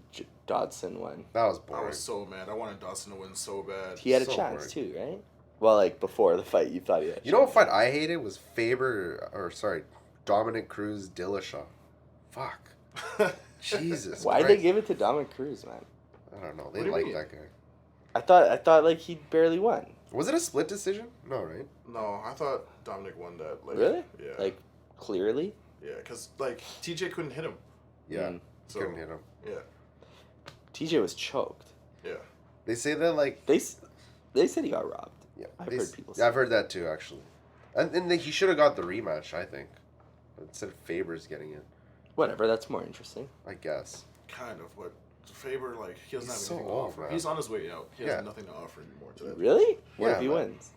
Dodson one. That was I boring. was so mad. I wanted Dawson to win so bad. He had a So chance boring. too, right? Well, like before the fight, you thought he had. a You know what chance. fight I hated was Dominic Cruz Dillashaw. Fuck. Jesus. Why'd they Christ. give it to Dominic Cruz, man? I don't know. What They do you like mean? that guy. I thought like he barely won. Was it a split decision? No, right? No, I thought Dominic won that. Like, Really? Yeah. Like clearly. yeah, because like TJ couldn't hit him. Yeah. Mm. So Couldn't hit him. yeah, TJ was choked. yeah. They say that like They said he got robbed. yeah. I've they heard s- people Yeah, I've say heard that too actually. And he should have got the rematch, I think. But instead of Faber's getting it, Whatever. That's more interesting. I guess. Kind of, but Faber like he doesn't He's have so anything to old, offer. man. He's on his way out. He has Yeah. nothing to offer anymore to that. Really? What Yeah, if he man. wins?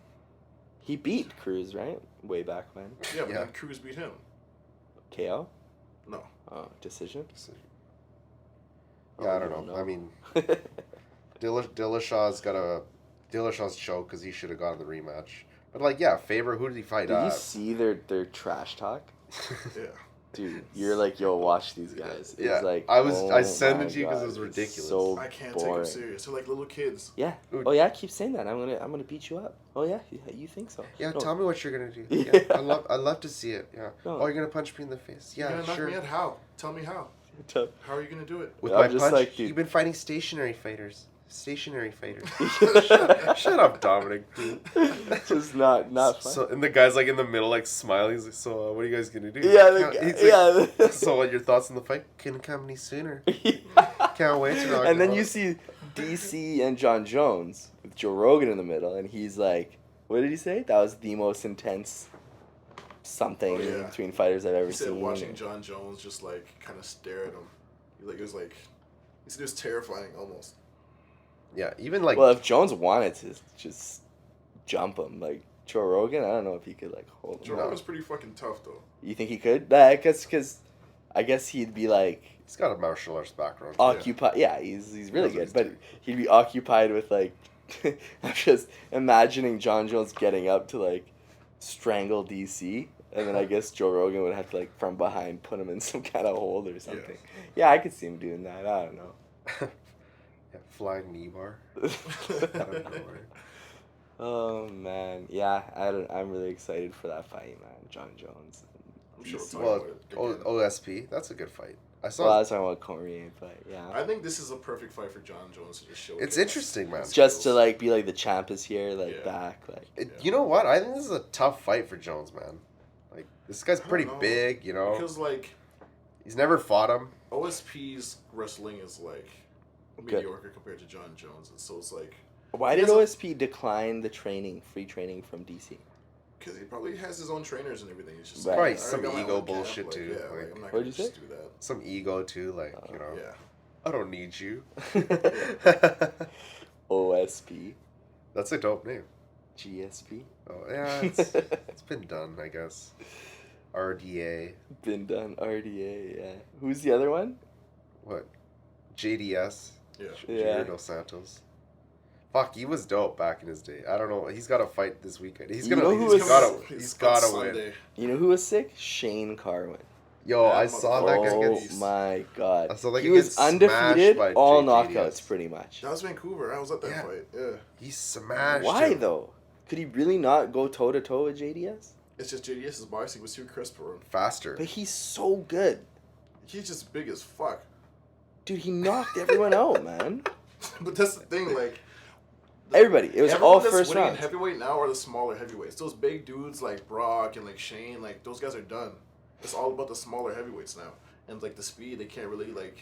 He beat Cruz, right? Way back when. Yeah, but Yeah. then Cruz beat him. KO. No. Oh, decision. Decision. Oh, Yeah, I you don't know. I mean, Dillashaw's choke because he should have gotten the rematch. But like, yeah, Faber. Who did he fight? Did you see their trash talk? Yeah. Dude, you're like, yo, watch these guys. It's Yeah, like, I sent my it to you 'cause it God, was it's ridiculous. So I can't boring. take him serious. They're like little kids. Yeah. Dude. Oh yeah, keep saying that. I'm gonna beat you up. Oh yeah, you think so? Yeah, No. tell me what you're gonna do. Yeah. Yeah, I'd love to see it. Yeah. No. Oh, you're gonna punch me in the face. You're Yeah, gonna knock sure. me out? How? Tell me how. Tough. How are you gonna do it? With I'm my just punch, like, dude. you've been fighting stationary fighters. Stationary fighters. Shut up, Dominic. It's just not fun. So and the guy's like in the middle, like smiling. He's like, "So, what are you guys gonna do?" Yeah, the Can't- guy- he's like, yeah. So, what are your thoughts on the fight? Couldn't come any sooner. Can't wait to knock And then him you out. see DC and John Jones with Joe Rogan in the middle, and he's like, "What did he say? That was the most intense something Oh, yeah. between fighters I've ever He said seen." watching John Jones just like kind of stare at him. He said it was terrifying almost. Yeah, even like Well, if Jones wanted to just jump him, like Joe Rogan, I don't know if he could like hold him. Joe Rogan's pretty fucking tough though. You think he could? That because I guess he'd be like he's got a martial arts background. occupied. Yeah, he's really knows what good, he's but doing. he'd be occupied with like. I'm just imagining John Jones getting up to like strangle DC, and then I guess Joe Rogan would have to like from behind put him in some kind of hold or something. Yeah, I could see him doing that. I don't know. Yeah, flying knee bar. Out of nowhere. Oh man, yeah, I'm really excited for that fight, man. John Jones. I'm sure we'll talk Well, about it again. OSP, that's a good fight. I saw. Well, I was talking about Cormier, but yeah. I think this is a perfect fight for John Jones to just show. It's interesting, man. Just to like be like the champ is here, like Yeah. back, like. You know what? I think this is a tough fight for Jones, man. Like this guy's pretty know. big, you know. Because like He's never fought him. OSP's wrestling is like mediocre compared to John Jones, and so it's like Why did OSP decline the free training from DC? because he probably has his own trainers and everything. It's just Right. Probably I some got my ego own camp, bullshit too. Yeah, Like, I'm not What'd gonna you just say? do that. some ego too, like you know. Yeah. I don't need you. OSP, That's a dope name. GSP. Oh yeah, it's been done, I guess. RDA. Been done. RDA. Yeah. Who's the other one? What? JDS. Yeah. Yeah. Jair Dos Santos. Fuck, he was dope back in his day. I don't know. He's got to fight this weekend. He's You gonna. know who He's was- gotta. He's He's on gotta win. Sunday. You know who was sick? Shane Carwin. Yo, Yeah, I saw that guy Oh get. my god. I saw that He guy was get smashed undefeated, by all JDS. knockouts pretty much. That was Vancouver. I was at that Yeah. fight. Yeah. He smashed. Why him. though? Could he really not go toe to toe with JDS? It's just JDS's boxing was too crisp for him. Faster. But he's so good. He's just big as fuck. Dude, he knocked everyone out, man. But that's the thing, like Everybody. It was everyone all that's first winning in rounds. heavyweight now are the smaller heavyweights. Those big dudes like Brock and like Shane, like those guys are done. It's all about the smaller heavyweights now, and like the speed, they can't really like.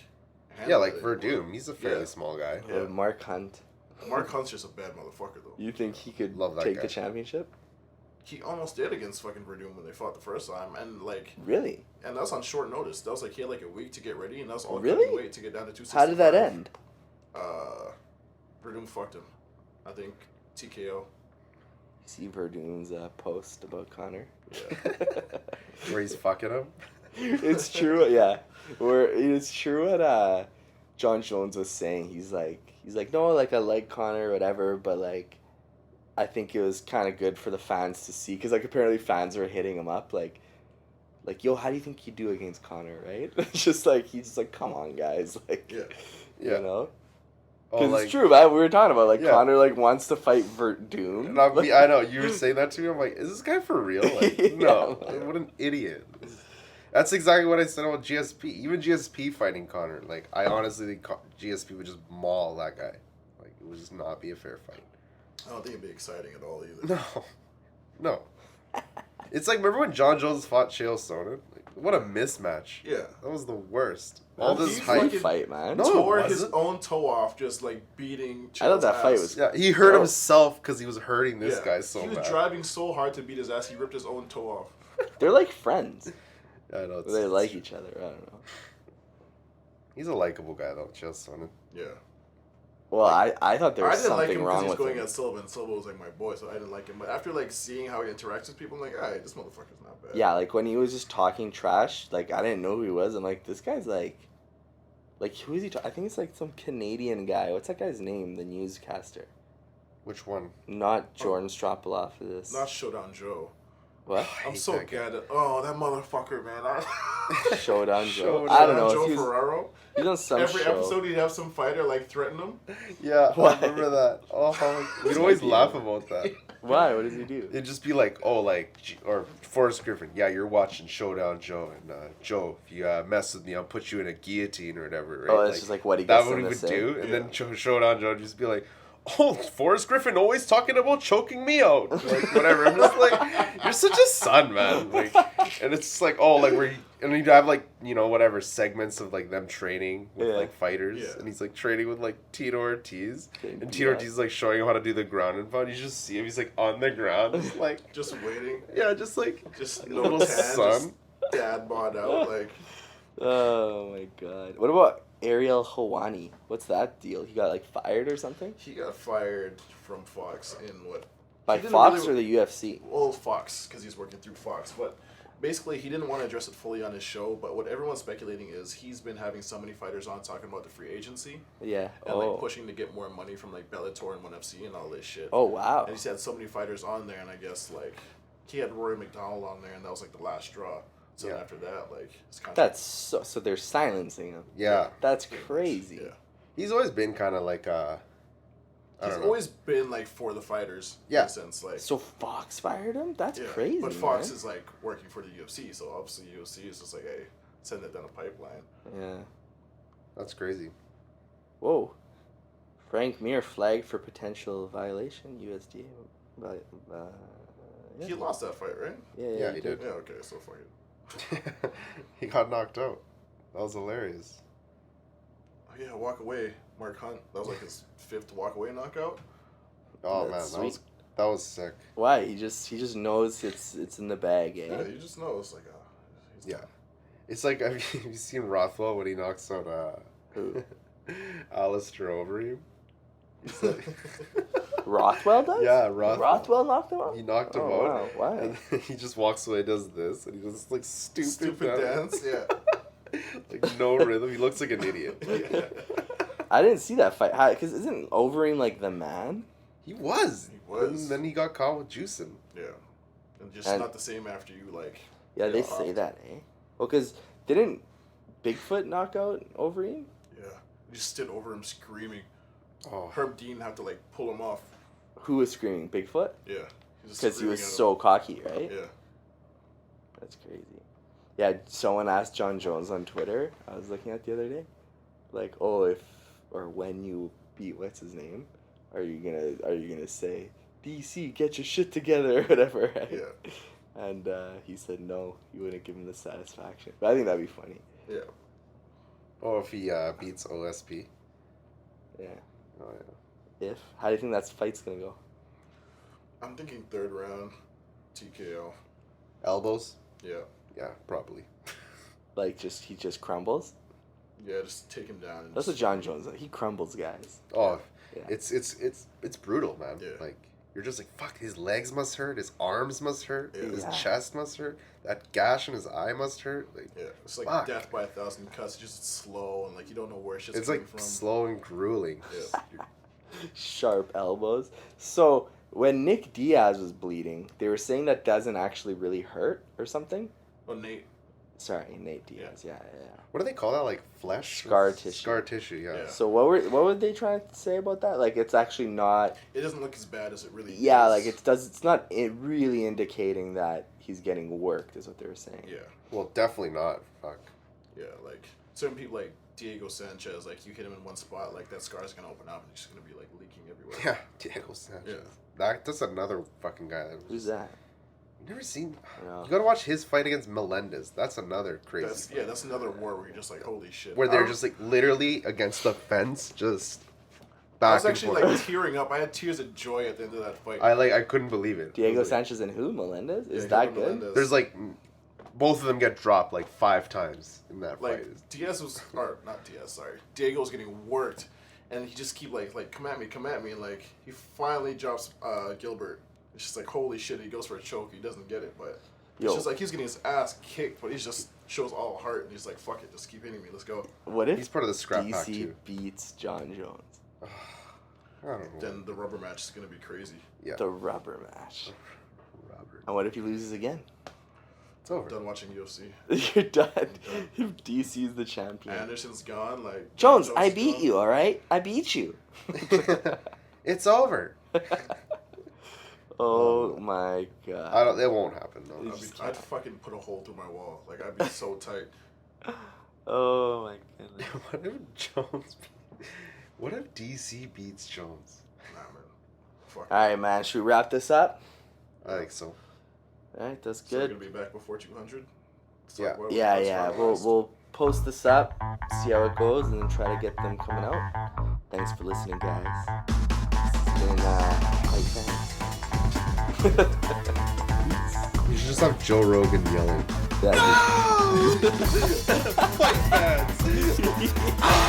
Yeah, handle like it anymore. Verdum. He's a fairly Yeah. small guy. Yeah. Or Mark Hunt. Mark Hunt's just a bad motherfucker though. You think he could Love that take guy. the championship? He almost did against fucking Verdum when they fought the first time, and like, Really? and that was on short notice. That was like he had like a week to get ready, and that was all Really? cutting weight to get down to 265. How did that end? Verdum fucked him. I think TKO. See Verdun's post about Connor. Yeah. Where he's fucking him. It's true, yeah. Where it's true what John Jones was saying. He's like, no, like I like Connor, whatever, but like, I think it was kind of good for the fans to see, because like apparently fans were hitting him up, like, yo, how do you think you do against Connor, right? It's just like he's just like, come on, guys, like, Yeah. Yeah. you know. Oh, Because like, it's true, man. We were talking about like Yeah. Connor like wants to fight Verdun. And I know you were saying that to me. I'm like, is this guy for real? Like, Yeah. no, like, what an idiot. That's exactly what I said about GSP. Even GSP fighting Connor, like I honestly think GSP would just maul that guy. Like it would just not be a fair fight. I don't think it'd be exciting at all either. No. It's like remember when John Jones fought Chael Sonnen? Like, what a mismatch. Yeah. That was the worst. Well, All this he hype. Good fight, man. No. Tore it his wasn't. own toe off, just like beating. I thought that Chael's fight ass. was- Yeah, he hurt No. himself because he was hurting this Yeah. guy so He was bad. driving so hard to beat his ass, he ripped his own toe off. They're like friends. I know. They like each other. I don't know. He's a likable guy though, Chael Sonnen. Yeah. Well, I thought there I was didn't like something him because wrong he was with going him. against Silva, and Silva was like my boy, so I didn't like him. But after like seeing how he interacts with people, I'm like, alright, this motherfucker's not bad. Yeah, like when he was just talking trash, like I didn't know who he was. I'm like, this guy's like who is he? I think it's like some Canadian guy. What's that guy's name? The newscaster. Which one? Not Jordan Stropoloff. Is Not Showdown Joe. what? I'm hate so that guy. glad that, oh, that motherfucker, man. Showdown Joe. Showdown I don't know. Joe He was, Ferraro. he's on some Every show. episode he'd have some fighter like threaten him. Yeah, What? I remember that. Oh, we'd always idea. laugh about that. Why? What does he do? It'd just be like, oh, like, or Forrest Griffin. Yeah, you're watching Showdown Joe, and Joe, if you mess with me, I'll put you in a guillotine or whatever. Right? Oh, it's just like what he that gets what them he to would say. do, and Yeah. then Showdown Joe would just be like, oh, Forrest Griffin always talking about choking me out, like whatever. I'm just like, you're such a son, man. Like, and it's like, oh, like and he'd have like whatever segments of like them training with Yeah. like fighters, Yeah. and he's like training with like Tito Ortiz, Getting and beat Tito up. Ortiz is like showing him how to do the ground and pound. You just see him, he's like on the ground, just like Just waiting. yeah, just like Just a little tan, son. just dad bod out. Like, Oh my god. What about Ariel Hawani? What's that deal? He got like fired or something? he got fired from Fox in what? By He didn't Fox really- or the UFC? Well, Fox, because he's working through Fox. But basically, he didn't want to address it fully on his show. But what everyone's speculating is he's been having so many fighters on talking about the free agency Yeah. and Oh. like pushing to get more money from like Bellator and ONE FC and all this shit. Oh wow. And he's had so many fighters on there, and I guess like he had Rory McDonald on there, and that was like the last straw. So Yeah. after that, like his contract. That's so they're silencing him. Yeah, That's crazy. Yeah. he's always been kind of like I He's don't know. always been like for the fighters. Yeah. In a sense, like. So Fox fired him? That's Yeah, crazy. But Fox man. is like working for the UFC, so obviously UFC is just like, hey, send it down a pipeline. Yeah. That's crazy. Whoa. Frank Mir flagged for potential violation. USDA. Yeah. He lost that fight, right? Yeah, he did. Yeah. Okay, so fuck it. He got knocked out. That was hilarious. Oh yeah, walk away, Mark Hunt. That was like his 5th walk away knockout. Oh That's man, that was sick. Why? He just knows it's in the bag, eh? Yeah, you just know it's like, he's Yeah. It's like, have you seen Rothwell when he knocks out Who? Alistair Overeem? He's like, Rothwell does? yeah, Rothwell. Rothwell knocked him out? He knocked him Oh, out. wow. Why? And then he just walks away, does this, and he does like stupid dance. Yeah. like no rhythm. He looks like an idiot. Yeah. I didn't see that fight. Because isn't Overeem like the man? He was. He was. And then he got caught with juicing. Yeah. And just And- not the same after you like. Yeah, they get say off. that, eh? Well, because didn't Bigfoot knock out Overeem? Yeah. He just stood over him screaming. Oh, Herb Dean had to like pull him off. Who was screaming? Bigfoot? Yeah. Just Because he was screaming at so cocky, right? him. Yeah. That's crazy. Yeah, someone asked John Jones on Twitter, I was looking at the other day, like, oh, if or when you beat what's his name, are you gonna say, DC, get your shit together or whatever, right? Yeah. And he said no, he wouldn't give him the satisfaction. But I think that'd be funny. Yeah. oh, if he beats OSP. Yeah. Oh yeah. How do you think that fight's gonna go? I'm thinking 3rd round, TKO. Elbows. Yeah. Yeah, probably. Like he just crumbles? Yeah, just take him down. And That's what just- John Jones does. He crumbles guys. Oh, Yeah. it's brutal, man. Yeah. Like you're just like fuck. His legs must hurt. His arms must hurt. Yeah. His Yeah. chest must hurt. That gash in his eye must hurt. Like Yeah, it's like Fuck. death by 1,000 cuts. It's just slow and like you don't know where shit's it's coming like from. slow and grueling. Yeah. Sharp elbows. So when Nick Diaz was bleeding, they were saying that doesn't actually really hurt or something. Oh, Nate. Sorry, Nate Diaz. Yeah. What do they call that? Like flesh? Scar tissue. Scar tissue. Yeah. Yeah. So what were they trying to say about that? Like it's actually not. It doesn't look as bad as it really Yeah, is. like it's not really indicating that he's getting worked, is what they were saying. Yeah, Well, definitely not. Fuck. yeah. Like certain people, like Diego Sanchez, like you hit him in one spot, like that scar's gonna open up and it's just gonna be like leaking everywhere. Yeah. Diego Sanchez. Yeah. That's another fucking guy. Who's that? You never seen? No. You gotta watch his fight against Melendez. That's another crazy. That's fight. that's another war where you're just like, holy shit. Where I they're don't- just like literally against the fence, just I back was and actually forth. like tearing up. I had tears of joy at the end of that fight. I couldn't believe it. Diego I was like- Sanchez and who? Melendez? Is Yeah, that him and good? Melendez. There's like both of them get dropped like 5 times in that like fight. Diaz was, or not Diaz, sorry. Diego was getting worked, and he just keep like come at me, and like he finally drops Gilbert. It's just like holy shit. He goes for a choke. He doesn't get it, but it's Yo. just like he's getting his ass kicked, but he just shows all heart, and he's like, fuck it, just keep hitting me. Let's go. What if He's part of the scrap pack DC too. beats John Jones? I don't know. Then the rubber match is gonna be crazy. Yeah. The rubber match. Robert. And what if he loses again? It's over. Done watching UFC. You're done. If DC's the champion. Anderson's gone. Like Jones, I is beat gone. you, alright? I beat you. It's over. Oh my I god. don't. It won't happen. No. I'd fucking put a hole through my wall. Like I'd be so tight. Oh my goodness. What if Jones? What if DC beats Jones? Nah, man. Fuck. Alright, man. Should we wrap this up? I think so. Alright, that's So we're good. gonna be back before 200. Yeah. Yeah. We'll post this up, see how it goes, and then try to get them coming out. Thanks for listening, guys. This has been Fight You should just have Joe Rogan yelling. Fans. Yeah, Fight fans.